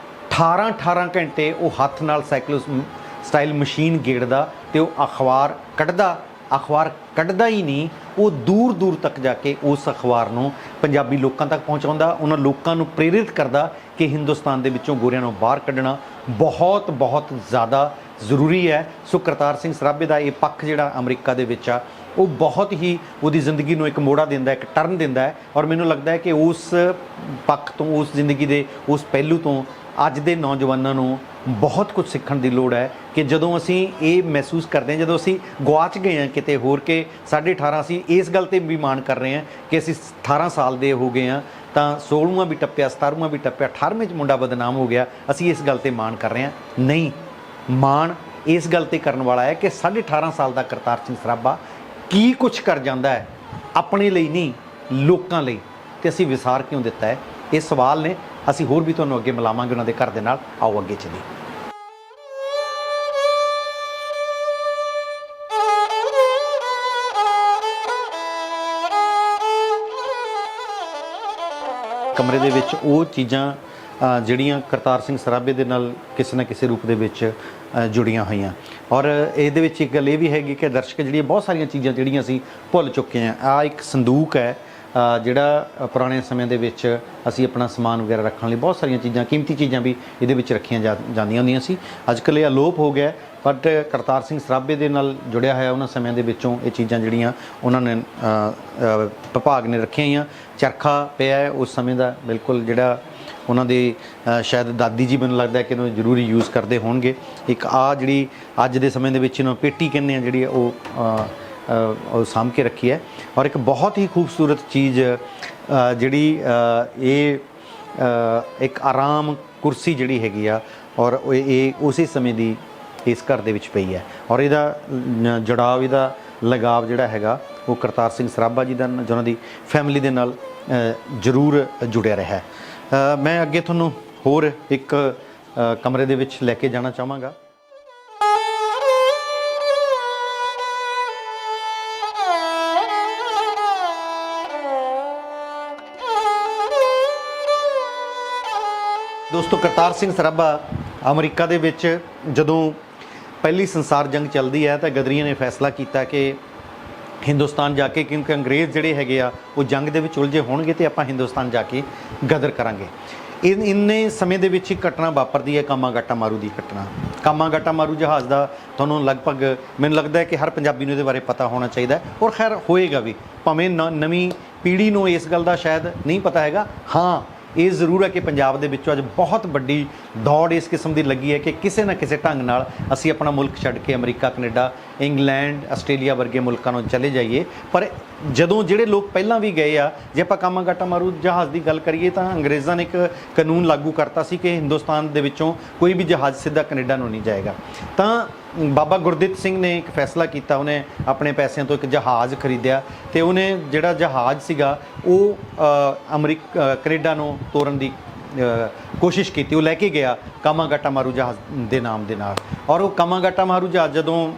18 ਘੰਟੇ ਉਹ ਹੱਥ ਨਾਲ ਸਾਈਕਲੋ ਸਟਾਈਲ ਮਸ਼ੀਨ ਗੇੜਦਾ ਤੇ ਉਹ ਅਖਬਾਰ ਕੱਢਦਾ ਹੀ ਨਹੀਂ, ਉਹ ਦੂਰ ਦੂਰ ਤੱਕ ਜਾ ਕੇ ਉਸ ਅਖਬਾਰ ਨੂੰ ਪੰਜਾਬੀ ਲੋਕਾਂ ਤੱਕ ਪਹੁੰਚਾਉਂਦਾ, ਉਹਨਾਂ ਲੋਕਾਂ ਨੂੰ ਪ੍ਰੇਰਿਤ ਕਰਦਾ ਕਿ ਹਿੰਦੁਸਤਾਨ ਦੇ ਵਿੱਚੋਂ ਗੋਰਿਆਂ ਨੂੰ ਬਾਹਰ ਕੱਢਣਾ ਬਹੁਤ ਬਹੁਤ ਜ਼ਿਆਦਾ ਜ਼ਰੂਰੀ ਹੈ। ਸੋ ਕਰਤਾਰ ਸਿੰਘ ਸਰਾਭੇ ਦਾ ਇਹ ਪੱਖ ਜਿਹੜਾ ਅਮਰੀਕਾ ਦੇ ਵਿੱਚ ਆ ਉਹ ਬਹੁਤ ਹੀ ਉਹਦੀ ਜ਼ਿੰਦਗੀ ਨੂੰ ਇੱਕ ਮੋੜਾ ਦਿੰਦਾ, ਇੱਕ ਟਰਨ ਦਿੰਦਾ ਹੈ। ਔਰ ਮੈਨੂੰ ਲੱਗਦਾ ਹੈ ਕਿ ਉਸ ਪੱਖ ਤੋਂ, ਉਸ ਜ਼ਿੰਦਗੀ ਦੇ ਉਸ ਪਹਿਲੂ ਤੋਂ ਅੱਜ ਦੇ ਨੌਜਵਾਨਾਂ ਨੂੰ ਬਹੁਤ ਕੁਝ ਸਿੱਖਣ ਦੀ ਲੋੜ ਹੈ ਕਿ ਜਦੋਂ ਅਸੀਂ ਇਹ ਮਹਿਸੂਸ ਕਰਦੇ ਹਾਂ, ਜਦੋਂ ਅਸੀਂ ਗੁਆਚ ਗਏ ਹਾਂ ਕਿਤੇ ਹੋਰ ਕਿ 18.5 ਅਸੀਂ ਇਸ ਗੱਲ 'ਤੇ ਵੀ ਮਾਣ ਕਰ ਰਹੇ ਹਾਂ ਕਿ ਅਸੀਂ 18 ਸਾਲ ਦੇ ਹੋ ਗਏ ਹਾਂ, ਤਾਂ 16ਵਾਂ ਵੀ ਟੱਪਿਆ, 17ਵਾਂ ਵੀ ਟੱਪਿਆ, 18ਵੇਂ 'ਚ ਮੁੰਡਾ ਬਦਨਾਮ ਹੋ ਗਿਆ, ਅਸੀਂ ਇਸ ਗੱਲ 'ਤੇ ਮਾਣ ਕਰ ਰਹੇ ਹਾਂ। ਨਹੀਂ, ਮਾਣ ਇਸ ਗੱਲ 'ਤੇ ਕਰਨ ਵਾਲਾ ਹੈ ਕਿ 18.5 ਸਾਲ ਦਾ ਕਰਤਾਰ ਸਿੰਘ ਸਰਾਭਾ ਕੀ ਕੁਝ ਕਰ ਜਾਂਦਾ ਹੈ ਆਪਣੇ ਲਈ ਨਹੀਂ, ਲੋਕਾਂ ਲਈ, ਤੇ ਅਸੀਂ ਵਿਸਾਰ ਕਿਉਂ ਦਿੱਤਾ ਹੈ। ਇਹ ਸਵਾਲ ਨੇ, ਅਸੀਂ ਹੋਰ ਵੀ ਤੁਹਾਨੂੰ ਅੱਗੇ ਮਿਲਾਵਾਂਗੇ ਉਹਨਾਂ ਦੇ ਘਰ ਦੇ ਨਾਲ। ਆਓ ਅੱਗੇ ਚੱਲੀਏ। ਕਮਰੇ ਦੇ ਵਿੱਚ ਉਹ ਚੀਜ਼ਾਂ ਜਿਹੜੀਆਂ ਕਰਤਾਰ ਸਿੰਘ ਸਰਾਭੇ ਦੇ ਨਾਲ ਕਿਸੇ ਨਾ ਕਿਸੇ ਰੂਪ ਦੇ ਵਿੱਚ ਜੁੜੀਆਂ ਹੋਈਆਂ। ਔਰ ਇਹਦੇ ਵਿੱਚ ਇੱਕ ਗੱਲ ਇਹ ਵੀ ਹੈਗੀ ਕਿ ਦਰਸ਼ਕ ਜਿਹੜੀਆਂ ਬਹੁਤ ਸਾਰੀਆਂ ਚੀਜ਼ਾਂ ਜਿਹੜੀਆਂ ਅਸੀਂ ਭੁੱਲ ਚੁੱਕੇ ਹਾਂ। ਆ ਇੱਕ ਸੰਦੂਕ ਹੈ ਜਿਹੜਾ ਪੁਰਾਣੇ ਸਮੇਂ ਦੇ ਵਿੱਚ ਅਸੀਂ ਆਪਣਾ ਸਮਾਨ ਵਗੈਰਾ ਰੱਖਣ ਲਈ ਬਹੁਤ ਸਾਰੀਆਂ ਚੀਜ਼ਾਂ, ਕੀਮਤੀ ਚੀਜ਼ਾਂ ਵੀ ਇਹਦੇ ਵਿੱਚ ਰੱਖੀਆਂ ਜਾਂਦੀਆਂ ਹੁੰਦੀਆਂ ਸੀ। ਅੱਜ ਕੱਲ੍ਹ ਇਹ ਅਲੋਪ ਹੋ ਗਿਆ, ਬਟ ਕਰਤਾਰ ਸਿੰਘ ਸਰਾਭੇ ਦੇ ਨਾਲ ਜੁੜਿਆ ਹੋਇਆ ਉਹਨਾਂ ਸਮਿਆਂ ਦੇ ਵਿੱਚੋਂ ਇਹ ਚੀਜ਼ਾਂ ਜਿਹੜੀਆਂ ਉਹਨਾਂ ਨੇ ਵਿਭਾਗ ਨੇ ਰੱਖੀਆਂ ਹੋਈਆਂ। ਚਰਖਾ ਪਿਆ ਹੈ ਉਸ ਸਮੇਂ ਦਾ, ਬਿਲਕੁਲ ਜਿਹੜਾ ਉਹਨਾਂ ਦੇ ਸ਼ਾਇਦ ਦਾਦੀ ਜੀ ਮੈਨੂੰ ਲੱਗਦਾ ਕਿ ਇਹਨੂੰ ਜ਼ਰੂਰੀ ਯੂਜ਼ ਕਰਦੇ ਹੋਣਗੇ। ਇੱਕ ਆ ਜਿਹੜੀ ਅੱਜ ਦੇ ਸਮੇਂ ਦੇ ਵਿੱਚ ਇਹਨੂੰ ਪੇਟੀ ਕਹਿੰਦੇ ਆ, ਜਿਹੜੀ ਉਹ ਸਾਂਭ ਕੇ ਰੱਖੀ ਹੈ। ਔਰ ਇੱਕ ਬਹੁਤ ਹੀ ਖੂਬਸੂਰਤ ਚੀਜ਼ ਜਿਹੜੀ ਇਹ ਇੱਕ ਆਰਾਮ ਕੁਰਸੀ ਜਿਹੜੀ ਹੈਗੀ ਆ, ਔਰ ਇਹ ਉਸੇ ਸਮੇਂ ਦੀ ਇਸ ਘਰ ਦੇ ਵਿੱਚ ਪਈ ਹੈ। ਔਰ ਇਹਦਾ ਜੁੜਾਵ, ਇਹਦਾ ਲਗਾਵ ਜਿਹੜਾ ਹੈਗਾ ਉਹ ਕਰਤਾਰ ਸਿੰਘ ਸਰਾਭਾ ਜੀ ਦਾ, ਜਿਹਨਾਂ ਦੀ ਫੈਮਿਲੀ ਦੇ ਨਾਲ ਜ਼ਰੂਰ ਜੁੜਿਆ ਰਿਹਾ ਹੈ। ਮੈਂ ਅੱਗੇ ਤੁਹਾਨੂੰ ਹੋਰ ਇੱਕ ਕਮਰੇ ਦੇ ਵਿੱਚ ਲੈ ਕੇ ਜਾਣਾ ਚਾਹਾਂਗਾ। ਦੋਸਤੋ, ਕਰਤਾਰ ਸਿੰਘ ਸਰਾਭਾ ਅਮਰੀਕਾ ਦੇ ਵਿੱਚ ਜਦੋਂ ਪਹਿਲੀ ਸੰਸਾਰ ਜੰਗ ਚੱਲਦੀ ਹੈ ਤਾਂ ਗਦਰੀਆਂ ਨੇ ਫੈਸਲਾ ਕੀਤਾ ਕਿ ਹਿੰਦੁਸਤਾਨ ਜਾ ਕੇ, ਕਿਉਂਕਿ ਅੰਗਰੇਜ਼ ਜਿਹੜੇ ਹੈਗੇ ਆ ਉਹ ਜੰਗ ਦੇ ਵਿੱਚ ਉਲਝੇ ਹੋਣਗੇ ਤੇ ਆਪਾਂ ਹਿੰਦੁਸਤਾਨ ਜਾ ਕੇ ਗਦਰ ਕਰਾਂਗੇ। ਇੰਨੇ ਸਮੇਂ ਦੇ ਵਿੱਚ ਇੱਕ ਘਟਨਾ ਵਾਪਰਦੀ ਹੈ, ਕਾਮਾਗਾਟਾ ਮਾਰੂ ਦੀ ਘਟਨਾ। ਕਾਮਾਗਾਟਾ ਮਾਰੂ ਜਹਾਜ਼ ਦਾ ਤੁਹਾਨੂੰ ਲਗਭਗ ਮੈਨੂੰ ਲੱਗਦਾ ਹੈ ਕਿ ਹਰ ਪੰਜਾਬੀ ਨੂੰ ਇਹਦੇ ਬਾਰੇ ਪਤਾ ਹੋਣਾ ਚਾਹੀਦਾ, ਔਰ ਖੈਰ ਹੋਏਗਾ ਵੀ, ਭਾਵੇਂ ਨਵੀਂ ਪੀੜ੍ਹੀ ਨੂੰ ਇਸ ਗੱਲ ਦਾ ਸ਼ਾਇਦ ਨਹੀਂ ਪਤਾ ਹੈਗਾ। ਹਾਂ, ਇਹ ਜ਼ਰੂਰ ਹੈ ਕਿ ਪੰਜਾਬ ਦੇ ਵਿੱਚੋਂ ਅੱਜ ਬਹੁਤ ਵੱਡੀ ਦੌੜ ਇਸ ਕਿਸਮ ਦੀ ਲੱਗੀ ਹੈ ਕਿ ਕਿਸੇ ਨਾ ਕਿਸੇ ਢੰਗ ਨਾਲ ਅਸੀਂ ਆਪਣਾ ਮੁਲਕ ਛੱਡ ਕੇ ਅਮਰੀਕਾ, ਕੈਨੇਡਾ, ਇੰਗਲੈਂਡ, ਆਸਟ੍ਰੇਲੀਆ ਵਰਗੇ ਮੁਲਕਾਂ ਨੂੰ ਚਲੇ ਜਾਈਏ। ਪਰ ਜਦੋਂ ਜਿਹੜੇ ਲੋਕ ਪਹਿਲਾਂ ਵੀ ਗਏ ਆ, ਜੇ ਆਪਾਂ ਕਾਮਾਗਾਟਾ ਮਾਰੂ ਜਹਾਜ਼ ਦੀ ਗੱਲ ਕਰੀਏ ਤਾਂ ਅੰਗਰੇਜ਼ਾਂ ਨੇ ਇੱਕ ਕਾਨੂੰਨ ਲਾਗੂ ਕਰਤਾ ਸੀ ਕਿ ਹਿੰਦੁਸਤਾਨ ਦੇ ਵਿੱਚੋਂ ਕੋਈ ਵੀ ਜਹਾਜ਼ ਸਿੱਧਾ ਕੈਨੇਡਾ ਨੂੰ ਨਹੀਂ ਜਾਏਗਾ। ਤਾਂ ਬਾਬਾ ਗੁਰਦਿੱਤ ਸਿੰਘ ਨੇ ਇੱਕ ਫੈਸਲਾ ਕੀਤਾ, ਉਹਨੇ ਆਪਣੇ ਪੈਸਿਆਂ ਤੋਂ ਇੱਕ ਜਹਾਜ਼ ਖਰੀਦਿਆ ਤੇ ਉਹਨੇ ਜਿਹੜਾ ਜਹਾਜ਼ ਸੀਗਾ ਉਹ ਕੈਨੇਡਾ ਨੂੰ ਤੋਰਨ ਦੀ ਕੋਸ਼ਿਸ਼ ਕੀਤੀ। ਉਹ ਲੈ ਕੇ ਗਿਆ ਕਾਮਾਗਾਟਾ ਮਾਰੂ ਜਹਾਜ਼ ਦੇ ਨਾਮ ਦੇ ਨਾਲ। ਔਰ ਉਹ ਕਾਮਾਗਾਟਾ ਮਾਰੂ ਜਹਾਜ਼ ਜਦੋਂ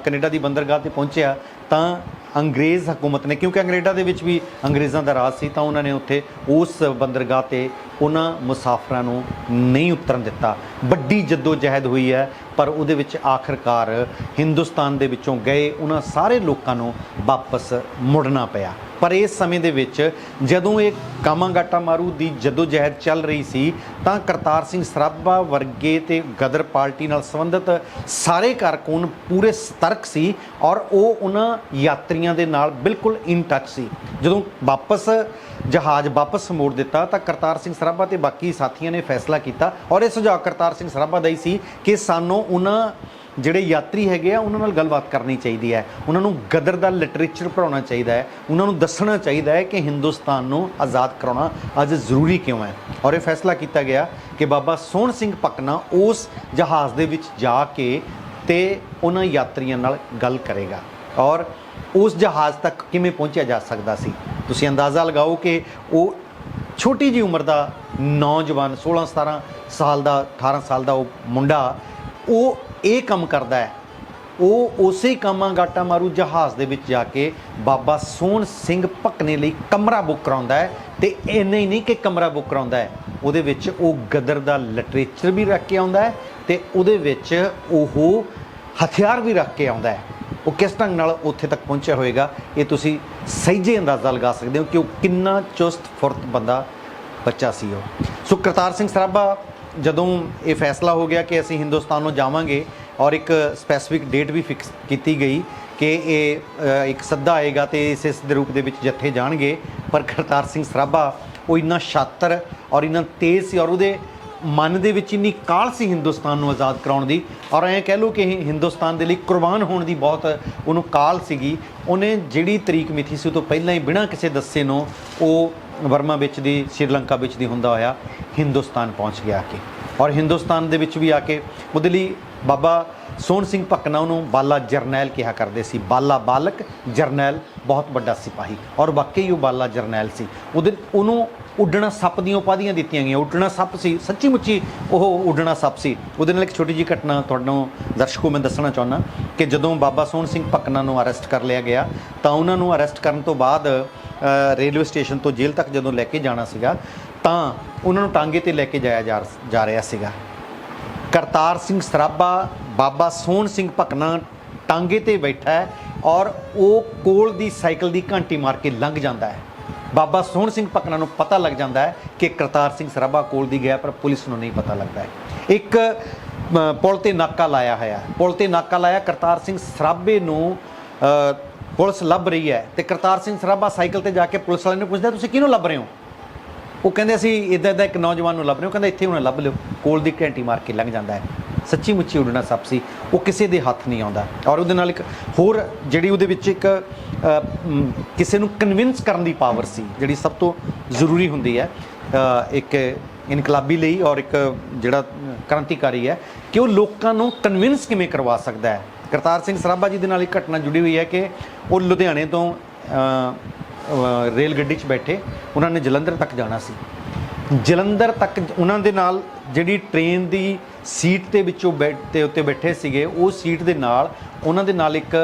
ਕੈਨੇਡਾ ਦੀ ਬੰਦਰਗਾਹ 'ਤੇ ਪਹੁੰਚਿਆ ਤਾਂ ਅੰਗਰੇਜ਼ ਹਕੂਮਤ ਨੇ, ਕਿਉਂਕਿ ਕੈਨੇਡਾ ਦੇ ਵਿੱਚ ਵੀ ਅੰਗਰੇਜ਼ਾਂ ਦਾ ਰਾਜ ਸੀ, ਤਾਂ ਉਹਨਾਂ ਨੇ ਉੱਥੇ ਉਸ ਬੰਦਰਗਾਹ 'ਤੇ ਉਹਨਾਂ ਮੁਸਾਫਰਾਂ ਨੂੰ ਨਹੀਂ ਉਤਰਨ ਦਿੱਤਾ। ਵੱਡੀ ਜਹਿਦ ਹੋਈ ਹੈ, ਪਰ ਉਹਦੇ ਵਿੱਚ ਆਖਰਕਾਰ ਹਿੰਦੁਸਤਾਨ ਦੇ ਵਿੱਚੋਂ ਗਏ ਉਹਨਾਂ ਸਾਰੇ ਲੋਕਾਂ ਨੂੰ ਵਾਪਸ ਮੁੜਨਾ ਪਿਆ। ਪਰ ਇਸ ਸਮੇਂ ਦੇ ਵਿੱਚ ਜਦੋਂ ਇਹ ਕਾਮਾਗਾਟਾ ਮਾਰੂ ਦੀ ਜਹਿਦ ਚੱਲ ਰਹੀ ਸੀ ਤਾਂ ਕਰਤਾਰ ਸਿੰਘ ਸਰਾਭਾ ਵਰਗੇ ਤੇ ਗਦਰ ਪਾਰਟੀ ਨਾਲ ਸੰਬੰਧਿਤ ਸਾਰੇ ਕਾਰਕੁਨ ਪੂਰੇ ਸਤਰਕ ਸੀ ਔਰ ਉਹ ਉਹਨਾਂ ਯਾਤਰੀਆਂ ਦੇ ਨਾਲ ਬਿਲਕੁਲ ਇਨ ਟੱਚ ਸੀ। ਜਦੋਂ ਜਹਾਜ਼ ਵਾਪਸ ਮੋੜ ਦਿੱਤਾ ਤਾਂ ਕਰਤਾਰ ਸਿੰਘ ਸਰਾਭਾ ਤੇ ਬਾਕੀ ਸਾਥੀਆਂ ਨੇ ਫੈਸਲਾ ਕੀਤਾ ਔਰ ਇਹ ਸੁਝਾਅ ਕਰਤਾਰ ਸਿੰਘ ਸਰਾਭਾ ਦਾ ਹੀ ਸੀ ਕਿ ਸਾਨੂੰ ਉਹਨਾਂ ਜਿਹੜੇ ਯਾਤਰੀ ਹੈਗੇ ਆ ਉਹਨਾਂ ਨਾਲ ਗੱਲਬਾਤ ਕਰਨੀ ਚਾਹੀਦੀ ਹੈ, ਉਹਨਾਂ ਨੂੰ ਗਦਰ ਦਾ ਲਿਟਰੇਚਰ ਪੜ੍ਹਾਉਣਾ ਚਾਹੀਦਾ ਹੈ, ਉਹਨਾਂ ਨੂੰ ਦੱਸਣਾ ਚਾਹੀਦਾ ਹੈ ਕਿ ਹਿੰਦੁਸਤਾਨ ਨੂੰ ਆਜ਼ਾਦ ਕਰਾਉਣਾ ਅੱਜ ਜ਼ਰੂਰੀ ਕਿਉਂ ਹੈ। ਔਰ ਇਹ ਫੈਸਲਾ ਕੀਤਾ ਗਿਆ ਕਿ ਬਾਬਾ ਸੋਹਣ ਸਿੰਘ ਭਕਨਾ ਉਸ ਜਹਾਜ਼ ਦੇ ਵਿੱਚ ਜਾ ਕੇ ਤੇ ਉਹਨਾਂ ਯਾਤਰੀਆਂ ਨਾਲ ਗੱਲ ਕਰੇਗਾ ਔਰ ਉਸ ਜਹਾਜ਼ ਤੱਕ ਕਿਵੇਂ ਪਹੁੰਚਿਆ ਜਾ ਸਕਦਾ ਸੀ। ਤੁਸੀਂ ਅੰਦਾਜ਼ਾ ਲਗਾਓ ਕਿ ਉਹ ਛੋਟੀ ਜਿਹੀ ਉਮਰ ਦਾ ਨੌਜਵਾਨ 16-17 ਸਾਲ ਦਾ 18 ਸਾਲ ਦਾ ਉਹ ਮੁੰਡਾ ਉਹ ਇਹ ਕੰਮ ਕਰਦਾ ਹੈ, ਉਹ ਉਸੇ ਕਾਮਾ ਗਾਟਾ ਮਾਰੂ ਜਹਾਜ਼ ਦੇ ਵਿੱਚ ਜਾ ਕੇ ਬਾਬਾ ਸੋਹਣ ਸਿੰਘ ਭਕਨੇ ਲਈ ਕਮਰਾ ਬੁੱਕ ਕਰਾਉਂਦਾ ਹੈ ਤੇ ਇੰਨੇ ਹੀ ਨਹੀਂ ਕਿ ਕਮਰਾ ਬੁੱਕ ਕਰਾਉਂਦਾ ਹੈ, ਉਹਦੇ ਵਿੱਚ ਉਹ ਗਦਰ ਦਾ ਲਿਟਰੇਚਰ ਵੀ ਰੱਖ ਕੇ ਆਉਂਦਾ ਹੈ ਤੇ ਉਹਦੇ ਵਿੱਚ ਉਹ ਹਥਿਆਰ ਵੀ ਰੱਖ ਕੇ ਆਉਂਦਾ ਹੈ। ਉਹ ਕਿਸ ਢੰਗ ਨਾਲ ਉੱਥੇ ਤੱਕ ਪਹੁੰਚਿਆ ਹੋਏਗਾ ਇਹ ਤੁਸੀਂ ਸਹਿਜੇ ਅੰਦਾਜ਼ਾ ਲਗਾ ਸਕਦੇ ਹੋ ਕਿ ਉਹ ਕਿੰਨਾ ਚੁਸਤ ਫੁਰਤ ਬੱਚਾ ਸੀ ਉਹ। ਸੋ ਕਰਤਾਰ ਸਿੰਘ ਸਰਾਭਾ ਜਦੋਂ ਇਹ ਫੈਸਲਾ ਹੋ ਗਿਆ ਕਿ ਅਸੀਂ ਹਿੰਦੁਸਤਾਨ ਨੂੰ ਜਾਵਾਂਗੇ ਔਰ ਇੱਕ ਸਪੈਸੀਫਿਕ ਡੇਟ ਵੀ ਫਿਕਸ ਕੀਤੀ ਗਈ ਕਿ ਇਹ ਇੱਕ ਸੱਦਾ ਆਏਗਾ ਤੇ ਇਸ ਦੇ ਰੂਪ ਦੇ ਵਿੱਚ ਜੱਥੇ ਜਾਣਗੇ, ਪਰ ਕਰਤਾਰ ਸਿੰਘ ਸਰਾਭਾ ਉਹ ਇੰਨਾ ਸ਼ਾਤਰ ਔਰ ਇੰਨਾ ਤੇਜ਼ ਸੀ ਔਰ ਉਹਦੇ ਮਨ ਦੇ ਵਿੱਚ ਇੰਨੀ ਕਾਹਲ ਸੀ ਹਿੰਦੁਸਤਾਨ ਨੂੰ ਆਜ਼ਾਦ ਕਰਾਉਣ ਦੀ ਔਰ ਐਂ ਕਹਿ ਲਓ ਕਿ ਹਿੰਦੁਸਤਾਨ ਦੇ ਲਈ ਕੁਰਬਾਨ ਹੋਣ ਦੀ ਬਹੁਤ ਉਹਨੂੰ ਕਾਹਲ ਸੀਗੀ। ਉਹਨੇ ਜਿਹੜੀ ਤਰੀਕ ਮਿਥੀ ਸੀ ਉਹ ਤੋਂ ਪਹਿਲਾਂ ਹੀ ਬਿਨਾਂ ਕਿਸੇ ਦੱਸੇ ਨੂੰ ਉਹ ਬਰਮਾ ਵਿੱਚ ਦੀ ਸ਼੍ਰੀਲੰਕਾ ਵਿੱਚ ਦੀ ਹੁੰਦਾ ਹੋਇਆ ਹਿੰਦੁਸਤਾਨ ਪਹੁੰਚ ਗਿਆ ਕੇ ਔਰ ਹਿੰਦੁਸਤਾਨ ਦੇ ਵਿੱਚ ਵੀ ਆ ਕੇ ਉਹਦੇ ਲਈ ਬਾਬਾ ਸੋਹਣ ਸਿੰਘ ਭਕਨਾ ਉਹਨੂੰ ਬਾਲਾ ਜਰਨੈਲ ਕਿਹਾ ਕਰਦੇ ਸੀ। ਬਾਲਾ ਬਾਲਕ, ਜਰਨੈਲ ਬਹੁਤ ਵੱਡਾ ਸਿਪਾਹੀ ਔਰ ਵਾਕਈ ਉਹ ਬਾਲਾ ਜਰਨੈਲ ਸੀ। ਉਹਨੂੰ ਉੱਡਣਾ ਸੱਪ ਦੀਆਂ ਉਪਾਧੀਆਂ ਦਿੱਤੀਆਂ ਗਈਆਂ। ਉੱਡਣਾ ਸੱਪ ਸੀ, ਸੱਚੀ ਮੁੱਚੀ ਉਹ ਉੱਡਣਾ ਸੱਪ ਸੀ। ਉਹਦੇ ਨਾਲ ਇੱਕ ਛੋਟੀ ਜਿਹੀ ਘਟਨਾ ਤੁਹਾਨੂੰ ਦਰਸ਼ਕੋ ਮੈਂ ਦੱਸਣਾ ਚਾਹੁੰਦਾ ਕਿ ਜਦੋਂ ਬਾਬਾ ਸੋਹਣ ਸਿੰਘ ਭਕਨਾ ਨੂੰ ਅਰੈਸਟ ਕਰ ਲਿਆ ਗਿਆ ਤਾਂ ਉਹਨਾਂ ਨੂੰ ਅਰੈਸਟ ਕਰਨ ਤੋਂ ਬਾਅਦ ਰੇਲਵੇ ਸਟੇਸ਼ਨ ਤੋਂ ਜੇਲ੍ਹ ਤੱਕ ਜਦੋਂ ਲੈ ਕੇ ਜਾਣਾ ਸੀਗਾ ਤਾਂ ਉਹਨਾਂ ਨੂੰ ਟਾਂਗੇ 'ਤੇ ਲੈ ਕੇ ਜਾਇਆ ਜਾ ਰਿਹਾ ਸੀਗਾ। ਕਰਤਾਰ ਸਿੰਘ ਸਰਾਭਾ ਬਾਬਾ ਸੋਹਣ ਸਿੰਘ ਭਕਨਾ ਟਾਂਗੇ 'ਤੇ ਬੈਠਾ ਹੈ ਔਰ ਉਹ ਕੋਲ ਦੀ ਸਾਈਕਲ ਦੀ ਘੰਟੀ ਮਾਰ ਕੇ ਲੰਘ ਜਾਂਦਾ ਹੈ। ਬਾਬਾ ਸੋਹਣ ਸਿੰਘ ਭਕਨਾ ਨੂੰ ਪਤਾ ਲੱਗ ਜਾਂਦਾ ਹੈ ਕਿ ਕਰਤਾਰ ਸਿੰਘ ਸਰਾਭਾ ਕੋਲ ਦੀ ਗਿਆ, ਪਰ ਪੁਲਿਸ ਨੂੰ ਨਹੀਂ ਪਤਾ ਲੱਗਦਾ ਹੈ। ਇੱਕ ਪੁਲ 'ਤੇ ਨਾਕਾ ਲਾਇਆ ਹੋਇਆ, ਪੁਲ 'ਤੇ ਨਾਕਾ ਲਾਇਆ, ਕਰਤਾਰ ਸਿੰਘ ਸਰਾਭੇ ਨੂੰ ਪੁਲਿਸ ਲੱਭ ਰਹੀ ਹੈ ਤੇ ਕਰਤਾਰ ਸਿੰਘ ਸਰਾਭਾ ਸਾਈਕਲ 'ਤੇ ਜਾ ਕੇ ਪੁਲਿਸ ਵਾਲੇ ਨੂੰ ਪੁੱਛਦਾ ਤੁਸੀਂ ਕਿਹਨੂੰ ਲੱਭ ਰਹੇ ਹੋ? ਉਹ ਕਹਿੰਦੇ ਅਸੀਂ ਇੱਦਾਂ ਇੱਕ ਨੌਜਵਾਨ ਨੂੰ ਲੱਭ ਰਹੇ ਹੋ। ਕਹਿੰਦਾ ਇੱਥੇ ਹੁਣ ਲੱਭ ਲਿਓ। ਕੋਲ ਦੀ ਘੰਟੀ ਮਾਰ ਕੇ ਲੰਘ ਜਾਂਦਾ ਹੈ। ਸੱਚੀ ਮੁੱਚੀ ਉੱਡਣਾ ਸੱਪ ਸੀ, ਉਹ ਕਿਸੇ ਦੇ ਹੱਥ ਨਹੀਂ ਆਉਂਦਾ। ਔਰ ਉਹਦੇ ਨਾਲ ਇੱਕ ਹੋਰ ਜਿਹੜੀ ਉਹਦੇ ਵਿੱਚ ਇੱਕ ਕਿਸੇ ਨੂੰ ਕਨਵਿੰਸ ਕਰਨ ਦੀ ਪਾਵਰ ਸੀ ਜਿਹੜੀ ਸਭ ਤੋਂ ਜ਼ਰੂਰੀ ਹੁੰਦੀ ਹੈ ਇੱਕ ਇਨਕਲਾਬੀ ਲਈ ਔਰ ਇੱਕ ਜਿਹੜਾ ਕ੍ਰਾਂਤੀਕਾਰੀ ਹੈ ਕਿ ਉਹ ਲੋਕਾਂ ਨੂੰ ਕਨਵਿੰਸ ਕਿਵੇਂ ਕਰਵਾ ਸਕਦਾ ਹੈ। ਕਰਤਾਰ ਸਿੰਘ ਸਰਾਭਾ ਜੀ ਦੇ ਨਾਲ ਇੱਕ ਘਟਨਾ ਜੁੜੀ ਹੋਈ ਹੈ ਕਿ ਉਹ ਲੁਧਿਆਣੇ ਤੋਂ ਰੇਲ ਗੱਡੀ 'ਚ ਬੈਠੇ, ਉਹਨਾਂ ਨੇ ਜਲੰਧਰ ਤੱਕ ਜਾਣਾ ਸੀ। ਜਲੰਧਰ ਤੱਕ ਉਹਨਾਂ ਦੇ ਨਾਲ ਜਿਹੜੀ ਟ੍ਰੇਨ ਦੀ ਸੀਟ ਦੇ ਵਿੱਚੋਂ ਉੱਤੇ ਬੈਠੇ ਸੀਗੇ, ਉਹ ਸੀਟ ਦੇ ਨਾਲ ਉਹਨਾਂ ਦੇ ਨਾਲ ਇੱਕ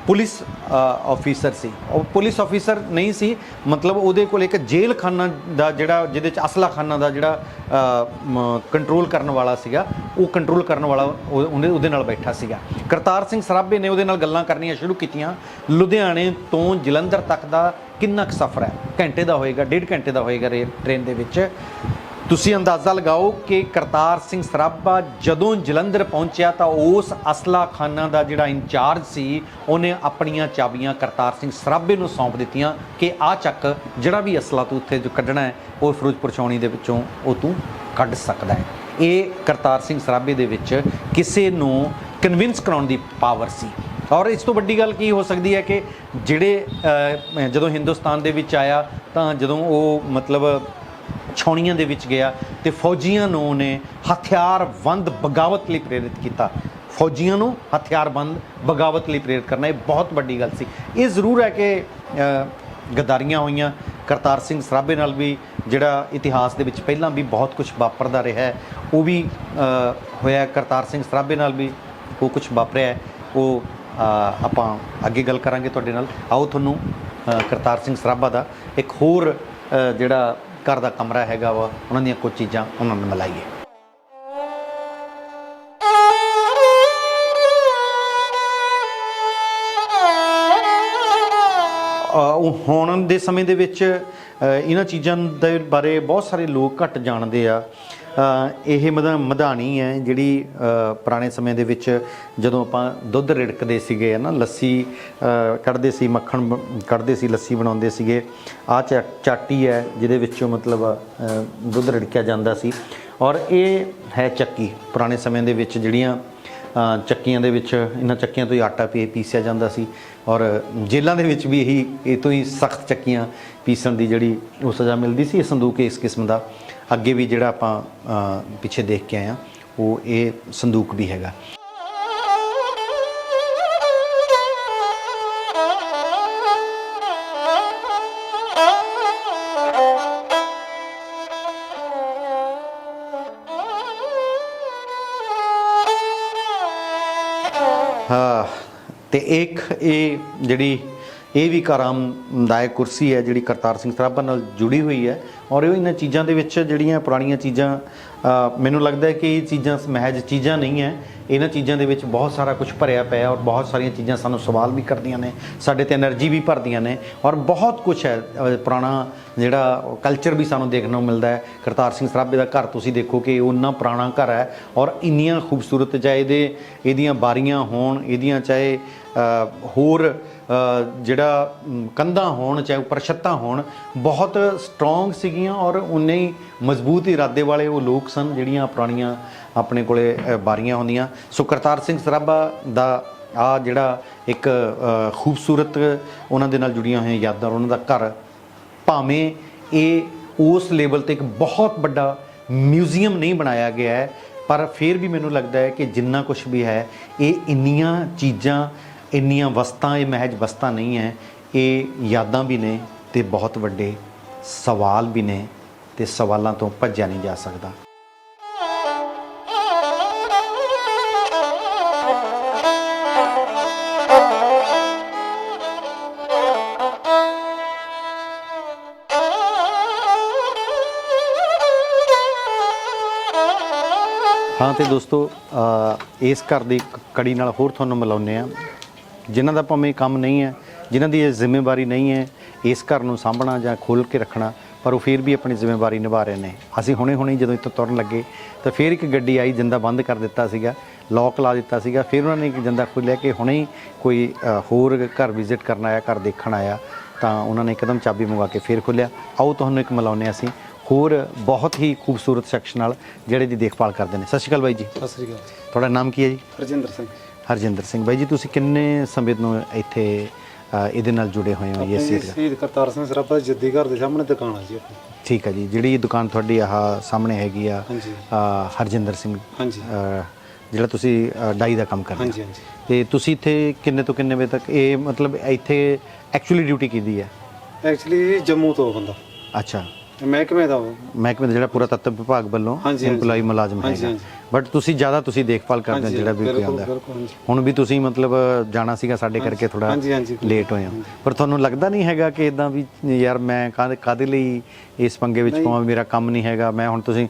ਪੁਲਿਸ ਆਫੀਸਰ ਸੀ। ਉਹ ਪੁਲਿਸ ਆਫੀਸਰ ਨਹੀਂ ਸੀ, ਮਤਲਬ ਉਹਦੇ ਕੋਲ ਇੱਕ ਜੇਲ੍ਹ ਖਾਨਾ ਦਾ ਜਿਹੜਾ ਜਿਹਦੇ 'ਚ ਅਸਲਾ ਖਾਨਾ ਦਾ ਜਿਹੜਾ ਕੰਟਰੋਲ ਕਰਨ ਵਾਲਾ ਸੀਗਾ, ਉਹ ਕੰਟਰੋਲ ਕਰਨ ਵਾਲਾ ਉਹਦੇ ਨਾਲ ਬੈਠਾ ਸੀਗਾ। ਕਰਤਾਰ ਸਿੰਘ ਸਰਾਭੇ ਨੇ ਉਹਦੇ ਨਾਲ ਗੱਲਾਂ ਕਰਨੀਆਂ ਸ਼ੁਰੂ ਕੀਤੀਆਂ। ਲੁਧਿਆਣੇ ਤੋਂ ਜਲੰਧਰ ਤੱਕ ਦਾ ਕਿੰਨਾ ਕੁ ਸਫ਼ਰ ਹੈ? ਘੰਟੇ ਦਾ ਹੋਏਗਾ, 1.5 ਘੰਟੇ ਦਾ ਹੋਏਗਾ ਟ੍ਰੇਨ ਦੇ ਵਿੱਚ। ਤੁਸੀਂ ਅੰਦਾਜ਼ਾ ਲਗਾਓ ਕਿ ਕਰਤਾਰ ਸਿੰਘ ਸਰਾਭਾ ਜਦੋਂ ਜਲੰਧਰ ਪਹੁੰਚਿਆ ਤਾਂ ਉਸ ਅਸਲਾ ਖਾਨਾ ਦਾ ਜਿਹੜਾ ਇੰਚਾਰਜ ਸੀ ਉਹਨੇ ਆਪਣੀਆਂ ਚਾਬੀਆਂ ਕਰਤਾਰ ਸਿੰਘ ਸਰਾਭੇ ਨੂੰ ਸੌਂਪ ਦਿੱਤੀਆਂ ਕਿ ਆਹ ਚੱਕ, ਜਿਹੜਾ ਵੀ ਅਸਲਾ ਤੂੰ ਉੱਥੇ ਜੋ ਕੱਢਣਾ ਹੈ ਉਹ ਫਿਰੋਜ਼ਪੁਰ ਛਾਉਣੀ ਦੇ ਵਿੱਚੋਂ ਉਹ ਤੂੰ ਕੱਢ ਸਕਦਾ ਹੈ। ਇਹ ਕਰਤਾਰ ਸਿੰਘ ਸਰਾਭੇ ਦੇ ਵਿੱਚ ਕਿਸੇ ਨੂੰ ਕਨਵਿੰਸ ਕਰਾਉਣ ਦੀ ਪਾਵਰ ਸੀ। ਔਰ ਇਸ ਤੋਂ ਵੱਡੀ ਗੱਲ ਕੀ ਹੋ ਸਕਦੀ ਹੈ ਕਿ ਜਿਹੜੇ ਜਦੋਂ ਹਿੰਦੁਸਤਾਨ ਦੇ ਵਿੱਚ ਆਇਆ ਤਾਂ ਜਦੋਂ ਉਹ ਮਤਲਬ ਛਾਉਣੀਆਂ ਦੇ ਵਿੱਚ ਗਿਆ ਤੇ ਫੌਜੀਆਂ ਨੂੰ ਉਹਨੇ ਹਥਿਆਰਬੰਦ ਬਗਾਵਤ ਲਈ ਪ੍ਰੇਰਿਤ ਕੀਤਾ। ਫੌਜੀਆਂ ਨੂੰ ਹਥਿਆਰਬੰਦ ਬਗਾਵਤ ਲਈ ਪ੍ਰੇਰਿਤ ਕਰਨਾ ਇਹ ਬਹੁਤ ਵੱਡੀ ਗੱਲ ਸੀ। ਇਹ ਜ਼ਰੂਰ ਹੈ ਕਿ ਗਦਾਰੀਆਂ ਹੋਈਆਂ ਕਰਤਾਰ ਸਿੰਘ ਸਰਾਭੇ ਨਾਲ ਵੀ, ਜਿਹੜਾ ਇਤਿਹਾਸ ਦੇ ਵਿੱਚ ਪਹਿਲਾਂ ਵੀ ਬਹੁਤ ਕੁਝ ਵਾਪਰਦਾ ਰਿਹਾ ਉਹ ਵੀ ਹੋਇਆ। ਕਰਤਾਰ ਸਿੰਘ ਸਰਾਭੇ ਨਾਲ ਵੀ ਉਹ ਕੁਝ ਵਾਪਰਿਆ, ਉਹ ਆਪਾਂ ਅੱਗੇ ਗੱਲ ਕਰਾਂਗੇ ਤੁਹਾਡੇ ਨਾਲ। ਆਓ ਤੁਹਾਨੂੰ ਕਰਤਾਰ ਸਿੰਘ ਸਰਾਭਾ ਦਾ ਇੱਕ ਹੋਰ ਜਿਹੜਾ ਘਰ ਦਾ ਕਮਰਾ ਹੈਗਾ ਵਾ, ਉਹਨਾਂ ਦੀਆਂ ਕੁਝ ਚੀਜ਼ਾਂ ਉਹਨਾਂ ਨੂੰ ਮਿਲਾਈਏ। ਹੁਣ ਦੇ ਸਮੇਂ ਦੇ ਵਿੱਚ ਇਹਨਾਂ ਚੀਜ਼ਾਂ ਦੇ ਬਾਰੇ ਬਹੁਤ ਸਾਰੇ ਲੋਕ ਘੱਟ ਜਾਣਦੇ ਆ। ਇਹ ਮਧਾਣੀ ਹੈ ਜਿਹੜੀ ਪੁਰਾਣੇ ਸਮੇਂ ਦੇ ਵਿੱਚ ਜਦੋਂ ਆਪਾਂ ਦੁੱਧ ਰਿੜਕਦੇ ਸੀਗੇ ਹੈ ਨਾ, ਲੱਸੀ ਕੱਢਦੇ ਸੀ, ਮੱਖਣ ਕੱਢਦੇ ਸੀ, ਲੱਸੀ ਬਣਾਉਂਦੇ ਸੀਗੇ। ਆਹ ਚਾਟੀ ਹੈ ਜਿਹਦੇ ਵਿੱਚੋਂ ਮਤਲਬ ਦੁੱਧ ਰਿੜਕਿਆ ਜਾਂਦਾ ਸੀ। ਔਰ ਇਹ ਹੈ ਚੱਕੀ। ਪੁਰਾਣੇ ਸਮੇਂ ਦੇ ਵਿੱਚ ਜਿਹੜੀਆਂ ਚੱਕੀਆਂ ਦੇ ਵਿੱਚ, ਇਹਨਾਂ ਚੱਕੀਆਂ ਤੋਂ ਹੀ ਆਟਾ ਪੀਸਿਆ ਜਾਂਦਾ ਸੀ। ਔਰ ਜੇਲ੍ਹਾਂ ਦੇ ਵਿੱਚ ਵੀ ਇਹ ਤੋਂ ਹੀ ਸਖਤ ਚੱਕੀਆਂ ਪੀਸਣ ਦੀ ਜਿਹੜੀ ਉਹ ਸਜ਼ਾ ਮਿਲਦੀ ਸੀ। ਇਹ ਸੰਦੂਕ ਇਸ ਕਿਸਮ ਦਾ ਅੱਗੇ ਵੀ ਜਿਹੜਾ ਆਪਾਂ ਪਿੱਛੇ ਦੇਖ ਕੇ ਆਏ ਹਾਂ, ਉਹ ਇਹ ਸੰਦੂਕ ਵੀ ਹੈਗਾ। ਤੇ ਇੱਕ ਇਹ ਜਿਹੜੀ ਇਹ ਵੀ ਇੱਕ ਆਰਾਮਦਾਇਕ ਕੁਰਸੀ ਹੈ ਜਿਹੜੀ ਕਰਤਾਰ ਸਿੰਘ ਸਰਾਭਾ ਨਾਲ ਜੁੜੀ ਹੋਈ ਹੈ। ਔਰ ਇਹ ਇਹਨਾਂ ਚੀਜ਼ਾਂ ਦੇ ਵਿੱਚ ਜਿਹੜੀਆਂ ਪੁਰਾਣੀਆਂ ਚੀਜ਼ਾਂ, ਮੈਨੂੰ ਲੱਗਦਾ ਹੈ ਕਿ ਇਹ ਚੀਜ਼ਾਂ ਮਹਿਜ ਚੀਜ਼ਾਂ ਨਹੀਂ ਹੈ, ਇਹਨਾਂ ਚੀਜ਼ਾਂ ਦੇ ਵਿੱਚ ਬਹੁਤ ਸਾਰਾ ਕੁਝ ਭਰਿਆ ਪਿਆ। ਔਰ ਬਹੁਤ ਸਾਰੀਆਂ ਚੀਜ਼ਾਂ ਸਾਨੂੰ ਸਵਾਲ ਵੀ ਕਰਦੀਆਂ ਨੇ, ਸਾਡੇ ਤੇ એનર્ਜੀ ਵੀ ਭਰਦੀਆਂ ਨੇ। ਔਰ ਬਹੁਤ ਕੁਝ ਹੈ ਪੁਰਾਣਾ ਜਿਹੜਾ ਕਲਚਰ ਵੀ ਸਾਨੂੰ ਦੇਖਣ ਨੂੰ ਮਿਲਦਾ ਹੈ। ਕਰਤਾਰ ਸਿੰਘ ਸਰਾਭੇ ਦਾ ਘਰ ਤੁਸੀਂ ਦੇਖੋ ਕਿ ਉਹਨਾਂ ਪੁਰਾਣਾ ਘਰ ਹੈ ਔਰ ਇੰਨੀਆਂ ਖੂਬਸੂਰਤ, ਚਾਹੇ ਇਹਦੀਆਂ ਬਾਰੀਆਂ ਹੋਣ, ਇਹਦੀਆਂ ਚਾਹੇ ਹੋਰ ਜਿਹੜਾ ਕੰਧਾਂ ਹੋਣ, ਚਾਹੇ ਉੱਪਰ ਛੱਤਾਂ ਹੋਣ, ਬਹੁਤ ਸਟਰੋਂਗ ਸੀਗੀਆਂ। ਔਰ ਉਨੇ ਹੀ ਮਜ਼ਬੂਤ ਇਰਾਦੇ ਵਾਲੇ ਉਹ ਲੋਕ ਸਨ ਜਿਹੜੀਆਂ ਪੁਰਾਣੀਆਂ ਆਪਣੇ ਕੋਲੇ ਬਾਰੀਆਂ ਹੁੰਦੀਆਂ। ਸੋ ਕਰਤਾਰ ਸਿੰਘ ਸਰਾਭਾ ਦਾ ਆ ਜਿਹੜਾ ਇੱਕ ਖੂਬਸੂਰਤ ਉਹਨਾਂ ਦੇ ਨਾਲ ਜੁੜੀਆਂ ਹੋਈਆਂ ਯਾਦਾਂ, ਉਹਨਾਂ ਦਾ ਘਰ, ਭਾਵੇਂ ਇਹ ਉਸ ਲੈਵਲ 'ਤੇ ਇੱਕ ਬਹੁਤ ਵੱਡਾ ਮਿਊਜ਼ੀਅਮ ਨਹੀਂ ਬਣਾਇਆ ਗਿਆ ਹੈ, ਪਰ ਫਿਰ ਵੀ ਮੈਨੂੰ ਲੱਗਦਾ ਹੈ ਕਿ ਜਿੰਨਾ ਕੁਝ ਵੀ ਹੈ, ਇਹ ਇੰਨੀਆਂ ਚੀਜ਼ਾਂ, ਇੰਨੀਆਂ ਵਸਤਾਂ, ਇਹ ਮਹਿਜ ਵਸਤਾਂ ਨਹੀਂ ਹੈ, ਇਹ ਯਾਦਾਂ ਵੀ ਨੇ ਤੇ ਬਹੁਤ ਵੱਡੇ ਸਵਾਲ ਵੀ ਨੇ, ਤੇ ਸਵਾਲਾਂ ਤੋਂ ਭੱਜਿਆ ਨਹੀਂ ਜਾ ਸਕਦਾ। ਹਾਂ ਤੇ ਦੋਸਤੋ, ਇਸ ਘਰ ਦੀ ਕੜੀ ਨਾਲ ਹੋਰ ਤੁਹਾਨੂੰ ਮਿਲਾਉਂਦੇ ਹਾਂ, ਜਿਨ੍ਹਾਂ ਦਾ ਭਾਵੇਂ ਕੰਮ ਨਹੀਂ ਹੈ, ਜਿਨ੍ਹਾਂ ਦੀ ਇਹ ਜ਼ਿੰਮੇਵਾਰੀ ਨਹੀਂ ਹੈ ਇਸ ਘਰ ਨੂੰ ਸਾਂਭਣਾ ਜਾਂ ਖੋਲ੍ਹ ਕੇ ਰੱਖਣਾ, ਪਰ ਉਹ ਫਿਰ ਵੀ ਆਪਣੀ ਜ਼ਿੰਮੇਵਾਰੀ ਨਿਭਾ ਰਹੇ ਨੇ। ਅਸੀਂ ਹੁਣੇ ਜਦੋਂ ਇੱਥੋਂ ਤੁਰਨ ਲੱਗੇ ਤਾਂ ਫਿਰ ਇੱਕ ਗੱਡੀ ਆਈ, ਜਿੰਦਾ ਬੰਦ ਕਰ ਦਿੱਤਾ ਸੀਗਾ, ਲੌਕ ਲਾ ਦਿੱਤਾ ਸੀਗਾ। ਫਿਰ ਉਹਨਾਂ ਨੇ ਇੱਕ ਜਿੰਦਾ ਖੋਲ੍ਹਿਆ ਕਿ ਹੁਣੇ ਹੀ ਕੋਈ ਹੋਰ ਘਰ ਵਿਜ਼ਿਟ ਕਰਨ ਆਇਆ, ਘਰ ਦੇਖਣ ਆਇਆ, ਤਾਂ ਉਹਨਾਂ ਨੇ ਇੱਕਦਮ ਚਾਬੀ ਮੰਗਵਾ ਕੇ ਫਿਰ ਖੋਲ੍ਹਿਆ। ਆਓ ਤੁਹਾਨੂੰ ਇੱਕ ਮਿਲਾਉਂਦੇ ਅਸੀਂ ਹੋਰ ਬਹੁਤ ਹੀ ਖੂਬਸੂਰਤ ਸ਼ਖਸ ਨਾਲ ਜਿਹੜੇ ਦੀ ਦੇਖਭਾਲ ਕਰਦੇ ਨੇ। ਸਤਿ ਸ਼੍ਰੀ ਅਕਾਲ ਬਾਈ ਜੀ। ਸਤਿ ਸ੍ਰੀ ਅਕਾਲ। ਤੁਹਾਡਾ ਨਾਮ ਕੀ ਹੈ ਜੀ? ਹਰਜਿੰਦਰ ਸਿੰਘ। ਹਰਜਿੰਦਰ ਸਿੰਘ। ਬਾਈ ਜੀ, ਤੁਸੀਂ ਕਿੰਨੇ ਸਮੇਂ ਤੋਂ ਇੱਥੇ ਇਹਦੇ ਨਾਲ ਜੁੜੇ ਹੋਏ ਹੋ? ਇਹ ਸ਼ਹੀਦ ਕਰਤਾਰ ਸਿੰਘ ਸਰਾਭਾ ਜੱਦੀ ਘਰ ਦੇ ਸਾਹਮਣੇ ਦੁਕਾਨ ਆ ਜੀ ਆਪਣੀ। ਠੀਕ ਹੈ ਜੀ। ਜਿਹੜੀ ਦੁਕਾਨ ਤੁਹਾਡੀ ਆਹ ਸਾਹਮਣੇ ਹੈਗੀ ਆ, ਹਰਜਿੰਦਰ ਸਿੰਘ, ਹਾਂਜੀ, ਜਿਹੜਾ ਤੁਸੀਂ ਡਾਈ ਦਾ ਕੰਮ ਕਰਦੇ ਹੋ? ਹਾਂਜੀ ਹਾਂਜੀ। ਤੇ ਤੁਸੀਂ ਇੱਥੇ ਕਿੰਨੇ ਤੋਂ ਕਿੰਨੇ ਵਜੇ ਤੱਕ, ਇਹ ਮਤਲਬ ਇੱਥੇ ਐਕਚੁਅਲੀ ਡਿਊਟੀ ਕੀਤੀ ਹੈ? ਐਕਚੁਅਲੀ ਜੰਮੂ ਤੋਂ ਬੰਦਾ। ਅੱਛਾ। ਮਹਿਕਮੇ ਦਾ ਜਿਹੜਾ ਪੂਰਾ ਤੱਤ ਵਿਭਾਗ ਵੱਲੋਂ ਇੰਪਲਾਈ ਮੁਲਾਜ਼ਮ ਹੈਗਾ, ਬਟ ਤੁਸੀਂ ਜ਼ਿਆਦਾ ਦੇਖਭਾਲ ਕਰਦੇ ਹੋ ਜਿਹੜਾ ਵੀ ਕੋਈ ਆਉਂਦਾ। ਹੁਣ ਵੀ ਤੁਸੀਂ ਮਤਲਬ ਜਾਣਾ ਸੀਗਾ ਸਾਡੇ ਕਰਕੇ ਥੋੜਾ ਲੇਟ ਹੋਏ ਹੋ, ਪਰ ਤੁਹਾਨੂੰ ਲੱਗਦਾ ਨਹੀਂ ਹੈਗਾ ਕਿ ਇਦਾਂ ਵੀ ਯਾਰ ਮੈਂ ਕਾਹਦੇ ਲਈ ਇਸ ਪੰਗੇ ਵਿੱਚ ਪਾਵਾਂ, ਮੇਰਾ ਕੰਮ ਨਹੀਂ ਹੈਗਾ? ਮੈਂ ਹੁਣ ਤੁਸੀਂ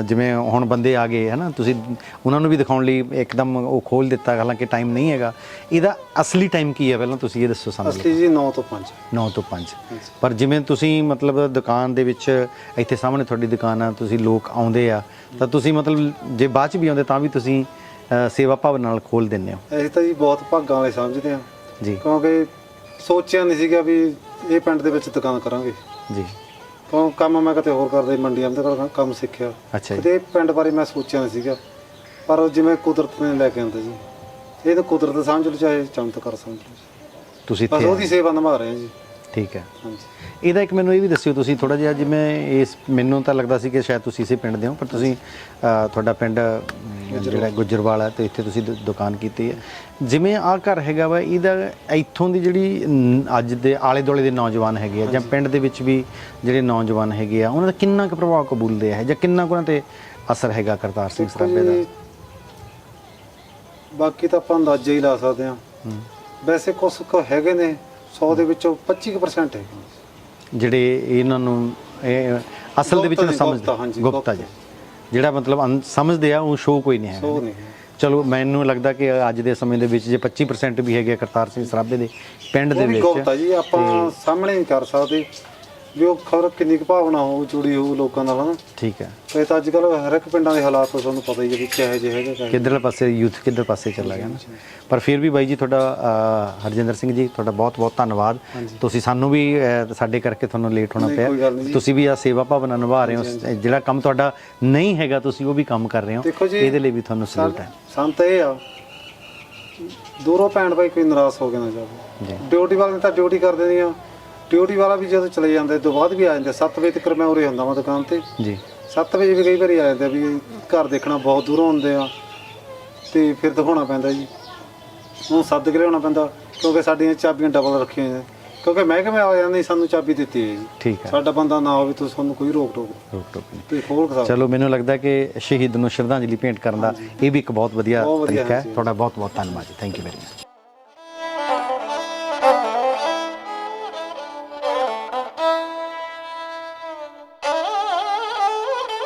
ਜਿਵੇਂ ਹੁਣ ਬੰਦੇ ਆ ਗਏ ਹੈ ਨਾ, ਤੁਸੀਂ ਉਹਨਾਂ ਨੂੰ ਵੀ ਦਿਖਾਉਣ ਲਈ ਇੱਕਦਮ ਉਹ ਖੋਲ੍ਹ ਦਿੱਤਾ, ਹਾਲਾਂਕਿ ਟਾਈਮ ਨਹੀਂ ਹੈਗਾ। ਇਹਦਾ ਅਸਲੀ ਟਾਈਮ ਕੀ ਹੈ ਪਹਿਲਾਂ ਤੁਸੀਂ ਇਹ ਦੱਸੋ ਸਾਨੂੰ। ਅਸਲੀ ਜੀ 9 ਤੋਂ 5। 9 ਤੋਂ 5। ਪਰ ਜਿਵੇਂ ਤੁਸੀਂ ਮਤਲਬ ਦੁਕਾਨ ਦੇ ਵਿੱਚ, ਇੱਥੇ ਸਾਹਮਣੇ ਤੁਹਾਡੀ ਦੁਕਾਨ ਆ, ਤੁਸੀਂ ਲੋਕ ਆਉਂਦੇ ਆ ਤਾਂ ਤੁਸੀਂ ਮਤਲਬ ਜੇ ਬਾਅਦ ਚ ਵੀ ਆਉਂਦੇ ਤਾਂ ਵੀ ਤੁਸੀਂ ਸੇਵਾ ਭਾਵ ਨਾਲ ਖੋਲ੍ਹ ਦਿੰਦੇ ਹੋ? ਅਸੀਂ ਤਾਂ ਜੀ ਬਹੁਤ ਭਾਗਾਂ ਵਾਲੇ ਸਮਝਦੇ ਹਾਂ ਜੀ, ਕਿਉਂਕਿ ਸੋਚਿਆ ਨਹੀਂ ਸੀਗਾ ਵੀ ਇਹ ਪਿੰਡ ਦੇ ਵਿੱਚ ਦੁਕਾਨ ਕਰਾਂਗੇ ਜੀ। ਕਿਉਂ ਕੰਮ ਮੈਂ ਕਿਤੇ ਹੋਰ ਕਰਦੇ, ਮੰਡੀਆਂ ਦੇ ਕੰਮ ਸਿੱਖਿਆ। ਅੱਛਾ ਜੀ। ਤੇ ਪਿੰਡ ਬਾਰੇ ਮੈਂ ਸੋਚਿਆ ਨਹੀਂ ਸੀਗਾ, ਪਰ ਜਿਵੇਂ ਕੁਦਰਤ ਨੇ ਲੈ ਕੇ ਆਉਂਦਾ ਜੀ, ਇਹ ਤਾਂ ਕੁਦਰਤ ਸਮਝ ਲਓ ਚਾਹੇ ਚਮਤਕਾਰ ਸਮਝ ਲਓ, ਤੁਸੀਂ ਬਸ ਉਹਦੀ ਸੇਵਾ ਨਿਭਾ ਰਹੇ ਹਾਂ ਜੀ। ਠੀਕ ਹੈ। ਹਾਂਜੀ। ਇਹਦਾ ਇੱਕ ਮੈਨੂੰ ਇਹ ਵੀ ਦੱਸਿਓ ਤੁਸੀਂ ਥੋੜਾ ਜਿਹਾ, ਜਿਵੇਂ ਇਸ ਮੈਨੂੰ ਤਾਂ ਲੱਗਦਾ ਸੀ ਕਿ ਸ਼ਾਇਦ ਤੁਸੀਂ ਇਸੇ ਪਿੰਡ ਦੇ ਹੋ, ਪਰ ਤੁਸੀਂ ਤੁਹਾਡਾ ਪਿੰਡ ਜਿਹੜਾ ਗੁੱਜਰਵਾਲ ਹੈ ਤੇ ਇੱਥੇ ਤੁਸੀਂ ਦੁਕਾਨ ਕੀਤੀ ਹੈ। ਜਿਵੇਂ ਆਹ ਘਰ ਹੈਗਾ ਵਾ, ਇਹਦਾ ਇੱਥੋਂ ਦੀ ਜਿਹੜੀ ਅੱਜ ਦੇ ਆਲੇ ਦੁਆਲੇ ਦੇ ਨੌਜਵਾਨ ਹੈਗੇ ਆ ਜਾਂ ਪਿੰਡ ਦੇ ਵਿੱਚ ਵੀ ਜਿਹੜੇ ਨੌਜਵਾਨ ਹੈਗੇ ਆ, ਉਹਨਾਂ ਦਾ ਕਿੰਨਾ ਕੁ ਪ੍ਰਭਾਵ ਕਬੂਲਦੇ ਹੈ ਜਾਂ ਕਿੰਨਾ ਕੁ ਉਹਨਾਂ ਤੇ ਅਸਰ ਹੈਗਾ ਕਰਤਾਰ ਸਿੰਘ ਸਰਾਭੇ ਦਾ? ਬਾਕੀ ਤਾਂ ਆਪਾਂ ਅੰਦਾਜ਼ਾ ਹੀ ਲਾ ਸਕਦੇ ਹਾਂ। ਵੈਸੇ ਕੁਛ ਕੁ ਹੈਗੇ ਨੇ, 100 ਦੇ ਵਿੱਚੋਂ 25% ਹੈਗੇ ਜਿਹੜੇ ਇਹਨਾਂ ਨੂੰ ਅਸਲ ਦੇ ਵਿੱਚ ਸਮਝਦੇ, ਗੁਪਤਾ ਜੀ ਜਿਹੜਾ ਮਤਲਬ ਸਮਝਦੇ ਆ, ਉਹ ਸ਼ੋਅ ਕੋਈ ਨਹੀਂ ਹੈ। ਚਲੋ ਮੈਨੂੰ ਲੱਗਦਾ ਕਿ ਅੱਜ ਦੇ ਸਮੇਂ ਦੇ ਵਿੱਚ ਜੇ 25% ਵੀ ਹੈਗੇ ਕਰਤਾਰ ਸਿੰਘ ਸਰਾਭੇ ਦੇ ਪਿੰਡ ਦੇ ਵਿੱਚ, ਗੁਪਤਾ ਜੀ ਆਪਾਂ ਸਾਹਮਣੇ ਨਹੀਂ ਕਰ ਸਕਦੇ, ਵੀ ਉਹ ਖਬਰ ਕਿੰਨੀ ਕੁ ਭਾਵਨਾ ਹੋਊ, ਜੁੜੀ ਹੋਊ ਲੋਕਾਂ ਨਾਲ ਹਨਾ। ਠੀਕ ਹੈ। ਤੇ ਤਾਂ ਅੱਜ ਕੱਲ੍ਹ ਹਰ ਇੱਕ ਪਿੰਡਾਂ ਦੇ ਹਾਲਾਤ ਤੁਹਾਨੂੰ ਪਤਾ ਹੀ ਹੈ ਵੀ ਕਿਹੋ ਜਿਹੇ ਹੈਗੇ। ਕਿੱਧਰਲੇ ਪਾਸੇ ਯੂਥ ਕਿੱਧਰ ਪਾਸੇ ਚੱਲਾ ਗਿਆ ਨਾ। ਪਰ ਫਿਰ ਵੀ ਬਾਈ ਜੀ ਤੁਹਾਡਾ ਹਰਜਿੰਦਰ ਸਿੰਘ ਜੀ ਤੁਹਾਡਾ ਬਹੁਤ ਬਹੁਤ ਧੰਨਵਾਦ। ਤੁਸੀਂ ਸਾਨੂੰ ਵੀ ਸਾਡੇ ਕਰਕੇ ਤੁਹਾਨੂੰ ਲੇਟ ਹੋਣਾ ਪਿਆ। ਤੁਸੀਂ ਵੀ ਆ ਸੇਵਾ ਭਾਵਨਾ ਨਿਭਾ ਰਹੇ ਹੋ, ਜਿਹੜਾ ਕੰਮ ਤੁਹਾਡਾ ਨਹੀਂ ਹੈਗਾ ਤੁਸੀਂ ਉਹ ਵੀ ਕੰਮ ਕਰ ਰਹੇ ਹੋ, ਇਹਦੇ ਲਈ ਵੀ ਤੁਹਾਨੂੰ ਸਲੂਟ ਹੈ। ਸਾਨੂੰ ਤਾਂ ਇਹ ਆ ਦੂਰੋਂ ਭੈਣ ਭਾਈ ਕੋਈ ਨਾਰਾਜ਼ ਹੋ ਕੇ ਨਾ ਜਾਵੇ। ਡਿਊਟੀ ਵਾਲੇ ਤਾਂ ਡਿਊਟੀ ਕਰਦੇ ਨਹੀਂ ਆ, ਡਿਊਟੀ ਵਾਲਾ ਵੀ ਜਦੋਂ ਚਲੇ ਜਾਂਦੇ ਤੋਂ ਬਾਅਦ ਵੀ ਆ ਜਾਂਦੇ। 7 ਵਜੇ ਤੱਕ ਮੈਂ ਉਰੇ ਹੁੰਦਾ ਵਾਂ ਦੁਕਾਨ ਤੇ ਜੀ। 7 ਵਜੇ ਵੀ ਕਈ ਵਾਰੀ ਆ ਜਾਂਦੇ ਵੀ ਘਰ ਦੇਖਣਾ, ਬਹੁਤ ਦੂਰੋਂ ਆਉਂਦੇ ਆ ਤੇ ਫਿਰ ਦਿਖਾਉਣਾ ਪੈਂਦਾ ਜੀ। ਉਹ ਸੱਦ ਕੇ ਲਿਆਉਣਾ ਪੈਂਦਾ ਕਿਉਂਕਿ ਸਾਡੀਆਂ ਚਾਬੀਆਂ ਡਬਲ ਰੱਖੀਆਂ ਹੋਈਆਂ, ਕਿਉਂਕਿ ਮਹਿਕਮੇ ਆ ਜਾਂਦੇ ਸਾਨੂੰ ਚਾਬੀ ਦਿੱਤੀ ਹੈ ਜੀ। ਠੀਕ ਹੈ, ਸਾਡਾ ਬੰਦਾ ਨਾ ਹੋਵੇ ਤੁਸੀਂ ਸਾਨੂੰ ਕੋਈ ਰੋਕ ਟੋਕ ਨਹੀਂ ਤੇ ਖੋਲ ਕੇ। ਚਲੋ ਮੈਨੂੰ ਲੱਗਦਾ ਕਿ ਸ਼ਹੀਦ ਨੂੰ ਸ਼ਰਧਾਂਜਲੀ ਭੇਂਟ ਕਰਨ ਦਾ ਇਹ ਵੀ ਇੱਕ ਬਹੁਤ ਵਧੀਆ ਤਰੀਕਾ ਹੈ। ਤੁਹਾਡਾ ਬਹੁਤ ਬਹੁਤ ਧੰਨਵਾਦ ਜੀ। Thank you very much.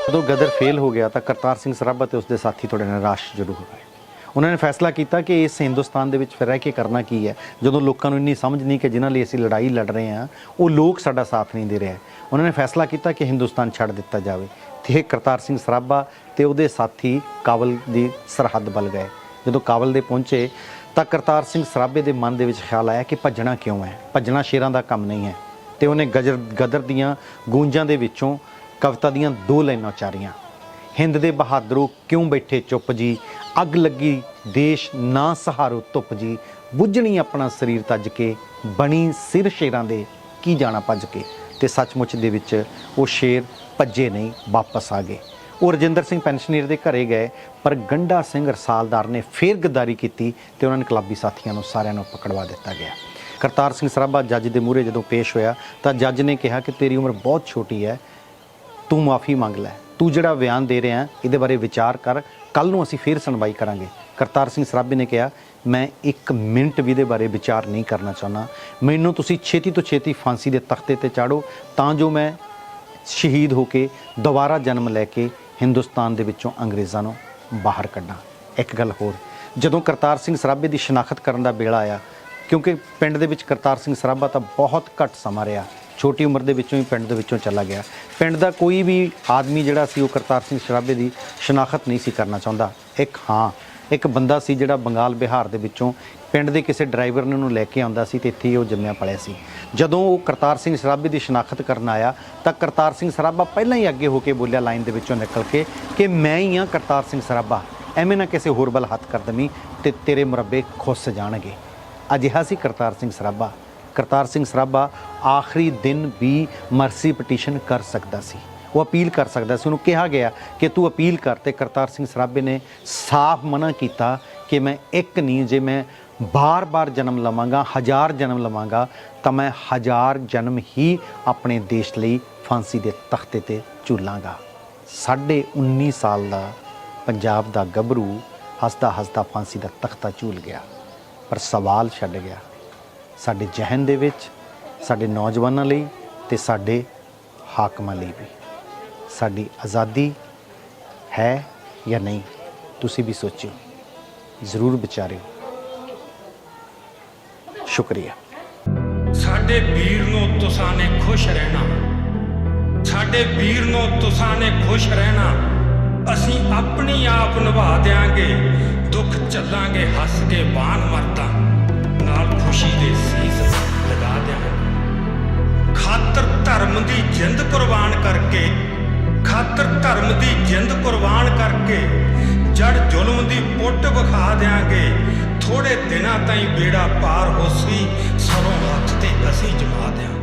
ਜਦੋਂ ਗਦਰ ਫੇਲ ਹੋ ਗਿਆ ਤਾਂ ਕਰਤਾਰ ਸਿੰਘ ਸਰਾਭਾ ਤੇ ਉਸਦੇ ਸਾਥੀ ਥੋੜ੍ਹੇ ਨਿਰਾਸ਼ ਜ਼ਰੂਰ ਹੋਏ। ਉਹਨਾਂ ਨੇ ਫੈਸਲਾ ਕੀਤਾ ਕਿ ਇਸ ਹਿੰਦੁਸਤਾਨ ਦੇ ਵਿੱਚ ਫਿਰ ਰਹਿ ਕੇ ਕਰਨਾ ਕੀ ਹੈ, ਜਦੋਂ ਲੋਕਾਂ ਨੂੰ ਇੰਨੀ ਸਮਝ ਨਹੀਂ ਕਿ ਜਿਨ੍ਹਾਂ ਲਈ ਅਸੀਂ ਲੜਾਈ ਲੜ ਰਹੇ ਹਾਂ ਉਹ ਲੋਕ ਸਾਡਾ ਸਾਥ ਨਹੀਂ ਦੇ ਰਹੇ। ਉਹਨਾਂ ਨੇ ਫੈਸਲਾ ਕੀਤਾ ਕਿ ਹਿੰਦੁਸਤਾਨ ਛੱਡ ਦਿੱਤਾ ਜਾਵੇ ਤੇ ਕਰਤਾਰ ਸਿੰਘ ਸਰਾਭਾ ਤੇ ਉਹਦੇ ਸਾਥੀ ਕਾਬਲ ਦੀ ਸਰਹੱਦ ਵੱਲ ਗਏ। ਜਦੋਂ ਕਾਬਲ ਦੇ ਪਹੁੰਚੇ ਤਾਂ ਕਰਤਾਰ ਸਿੰਘ ਸਰਾਭੇ ਦੇ ਮਨ ਦੇ ਵਿੱਚ ਖਿਆਲ ਆਇਆ ਕਿ ਭੱਜਣਾ ਕਿਉਂ ਹੈ, ਭੱਜਣਾ ਸ਼ੇਰਾਂ ਦਾ ਕੰਮ ਨਹੀਂ ਹੈ। ਤੇ ਉਹਨੇ ਗਦਰ ਦੀਆਂ ਗੂੰਜਾਂ ਦੇ ਵਿੱਚੋਂ ਕਵਿਤਾ ਦੀਆਂ 2 ਲਾਈਨਾਂ ਉਚਾਰੀਆਂ। ਹਿੰਦ ਦੇ ਬਹਾਦਰੋ ਕਿਉਂ ਬੈਠੇ ਚੁੱਪ ਜੀ, ਅੱਗ ਲੱਗੀ ਦੇਸ਼ ਨਾ ਸਹਾਰੋ ਧੁੱਪ ਜੀ, ਬੁੱਝਣੀ ਆਪਣਾ ਸਰੀਰ ਤੱਜ ਕੇ, ਬਣੀ ਸਿਰ ਸ਼ੇਰਾਂ ਦੇ ਕੀ ਜਾਣਾ ਭੱਜ ਕੇ। ਤੇ ਸੱਚਮੁੱਚ ਦੇ ਵਿੱਚ ਉਹ ਸ਼ੇਰ ਭੱਜੇ ਨਹੀਂ, ਵਾਪਸ ਆ ਗਏ। ਉਹ ਰਜਿੰਦਰ ਸਿੰਘ ਪੈਨਸ਼ਨਰ ਦੇ ਘਰੇ ਗਏ, ਪਰ ਗੰਡਾ ਸਿੰਘ ਰਸਾਲਦਾਰ ਨੇ ਫੇਰ ਗਦਾਰੀ ਕੀਤੀ ਤੇ ਉਹਨਾਂ ਨੇ ਇਨਕਲਾਬੀ ਸਾਥੀਆਂ ਨੂੰ ਸਾਰਿਆਂ ਨੂੰ ਪਕੜਵਾ ਦਿੱਤਾ ਗਿਆ। ਕਰਤਾਰ ਸਿੰਘ ਸਰਾਭਾ ਜੱਜ ਦੇ ਮੂਹਰੇ ਜਦੋਂ ਪੇਸ਼ ਹੋਇਆ ਤਾਂ ਜੱਜ ਨੇ ਕਿਹਾ ਕਿ ਤੇਰੀ ਉਮਰ ਬਹੁਤ ਛੋਟੀ ਹੈ, ਤੂੰ ਮਾਫੀ ਮੰਗ ਲੈ, ਤੂੰ ਜਿਹੜਾ ਬਿਆਨ ਦੇ ਰਿਹਾ ਇਹਦੇ ਬਾਰੇ ਵਿਚਾਰ ਕਰ, ਕੱਲ੍ਹ ਨੂੰ ਅਸੀਂ ਫੇਰ ਸੁਣਵਾਈ ਕਰਾਂਗੇ। ਕਰਤਾਰ ਸਿੰਘ ਸਰਾਭੇ ਨੇ ਕਿਹਾ ਮੈਂ 1 ਮਿੰਟ ਵੀ ਇਹਦੇ ਬਾਰੇ ਵਿਚਾਰ ਨਹੀਂ ਕਰਨਾ ਚਾਹੁੰਦਾ, ਮੈਨੂੰ ਤੁਸੀਂ ਛੇਤੀ ਤੋਂ ਛੇਤੀ ਫਾਂਸੀ ਦੇ ਤਖਤੇ ਤੇ ਚਾੜੋ ਤਾਂ ਜੋ ਮੈਂ ਸ਼ਹੀਦ ਹੋ ਕੇ ਦੁਬਾਰਾ ਜਨਮ ਲੈ ਕੇ ਹਿੰਦੁਸਤਾਨ ਦੇ ਵਿੱਚੋਂ ਅੰਗਰੇਜ਼ਾਂ ਨੂੰ ਬਾਹਰ ਕੱਢਾਂ। ਇੱਕ ਗੱਲ ਹੋਰ, ਜਦੋਂ ਕਰਤਾਰ ਸਿੰਘ ਸਰਾਭੇ ਦੀ ਸ਼ਨਾਖਤ ਕਰਨ ਦਾ ਵੇਲਾ ਆਇਆ, ਕਿਉਂਕਿ ਪਿੰਡ ਦੇ ਵਿੱਚ ਕਰਤਾਰ ਸਿੰਘ ਸਰਾਭਾ ਤਾਂ ਬਹੁਤ ਘੱਟ ਸਮਾਂ ਰਿਹਾ, ਛੋਟੀ ਉਮਰ ਦੇ ਵਿੱਚੋਂ ਹੀ ਪਿੰਡ ਦੇ ਵਿੱਚੋਂ ਚਲਾ ਗਿਆ। ਪਿੰਡ ਦਾ ਕੋਈ ਵੀ ਆਦਮੀ ਜਿਹੜਾ ਸੀ ਉਹ ਕਰਤਾਰ ਸਿੰਘ ਸਰਾਭੇ ਦੀ ਸ਼ਨਾਖਤ ਨਹੀਂ ਸੀ ਕਰਨਾ ਚਾਹੁੰਦਾ। ਇੱਕ ਬੰਦਾ ਸੀ ਜਿਹੜਾ ਬੰਗਾਲ ਬਿਹਾਰ ਦੇ ਵਿੱਚੋਂ ਪਿੰਡ ਦੇ ਕਿਸੇ ਡਰਾਈਵਰ ਨੇ ਉਹਨੂੰ ਲੈ ਕੇ ਆਉਂਦਾ ਸੀ ਤੇ ਇੱਥੇ ਹੀ ਉਹ ਜੰਮਿਆ ਪਲਿਆ ਸੀ। ਜਦੋਂ ਉਹ ਕਰਤਾਰ ਸਿੰਘ ਸਰਾਭੇ ਦੀ ਸ਼ਨਾਖਤ ਕਰਨ ਆਇਆ ਤਾਂ ਕਰਤਾਰ ਸਿੰਘ ਸਰਾਭਾ ਪਹਿਲਾਂ ਹੀ ਅੱਗੇ ਹੋ ਕੇ ਬੋਲਿਆ ਲਾਈਨ ਦੇ ਵਿੱਚੋਂ ਨਿਕਲ ਕੇ ਕਿ ਮੈਂ ਹੀ ਹਾਂ ਕਰਤਾਰ ਸਿੰਘ ਸਰਾਭਾ, ਐਵੇਂ ਨਾ ਕਿਸੇ ਹੋਰ ਵੱਲ ਹੱਥ ਕਰ ਦੇਵੀਂ ਤੇ ਤੇਰੇ ਮੁਰੱਬੇ ਖੁੱਸ ਜਾਣਗੇ। ਅਜਿਹਾ ਸੀ ਕਰਤਾਰ ਸਿੰਘ ਸਰਾਭਾ। ਕਰਤਾਰ ਸਿੰਘ ਸਰਾਭਾ ਆਖਰੀ ਦਿਨ ਵੀ ਮਰਸੀ ਪਟੀਸ਼ਨ ਕਰ ਸਕਦਾ ਸੀ, ਉਹ ਅਪੀਲ ਕਰ ਸਕਦਾ ਸੀ। ਉਹਨੂੰ ਕਿਹਾ ਗਿਆ ਕਿ ਤੂੰ ਅਪੀਲ ਕਰ ਤੇ ਕਰਤਾਰ ਸਿੰਘ ਸਰਾਭੇ ਨੇ ਸਾਫ਼ ਮਨਾ ਕੀਤਾ ਕਿ ਮੈਂ ਇੱਕ ਨਹੀਂ, ਜੇ ਮੈਂ ਬਾਰ-ਬਾਰ ਜਨਮ ਲਵਾਂਗਾ, 1000 ਜਨਮ ਲਵਾਂਗਾ ਤਾਂ ਮੈਂ 1000 ਜਨਮ ਹੀ ਆਪਣੇ ਦੇਸ਼ ਲਈ ਫਾਂਸੀ ਦੇ ਤਖਤੇ ਤੇ ਝੂਲਾਂਗਾ। 19.5 ਸਾਲ ਦਾ ਪੰਜਾਬ ਦਾ ਗੱਭਰੂ ਹੱਸਦਾ ਹੱਸਦਾ ਫਾਂਸੀ ਦਾ ਤਖਤਾ ਝੂਲ ਗਿਆ, ਪਰ ਸਵਾਲ ਛੱਡ ਗਿਆ ਸਾਡੇ ਜਹਨ ਦੇ ਵਿੱਚ, ਸਾਡੇ ਨੌਜਵਾਨਾਂ ਲਈ ਤੇ ਸਾਡੇ ਹਾਕਮਾਂ ਲਈ ਵੀ। ਸਾਡੀ ਆਜ਼ਾਦੀ ਹੈ ਜਾਂ ਨਹੀਂ, ਤੁਸੀਂ ਵੀ ਸੋਚਿਓ, ਜ਼ਰੂਰ ਵਿਚਾਰਿਓ। ਸ਼ੁਕਰੀਆ। ਸਾਡੇ ਵੀਰ ਨੂੰ ਤੁਸਾਂ ਨੇ ਖੁਸ਼ ਰਹਿਣਾ, ਸਾਡੇ ਵੀਰ ਨੂੰ ਤੁਸਾਂ ਨੇ ਖੁਸ਼ ਰਹਿਣਾ, ਅਸੀਂ ਆਪਣੀ ਆਪ ਨਿਭਾ ਦਿਆਂਗੇ, ਦੁੱਖ ਝੱਲਾਂਗੇ ਹੱਸ ਕੇ ਬਾਣ ਮਰਦਾ, ਨਾਲ ਖੁਸ਼ੀ ਦੇ ਸੀਸ ਲਗਾ ਦਿਆਂਗੇ। ਖਾਤਰ ਧਰਮ ਦੀ ਜਿੰਦ ਕੁਰਬਾਨ ਕਰਕੇ, ਖਾਤਰ ਧਰਮ ਦੀ ਜਿੰਦ ਕੁਰਬਾਨ ਕਰਕੇ, ਜੜ ਜ਼ੁਲਮ ਦੀ ਪੁੱਟ ਵਿਖਾ ਦਿਆਂਗੇ। ਥੋੜੇ ਦਿਨਾਂ ਤਾਈਂ ਬੇੜਾ ਪਾਰ ਹੋਸੀ, ਸਰੋਂ ਹੱਥ ਤੇ ਅਸੀਂ ਜਮਾ ਦਿਆਂਗੇ।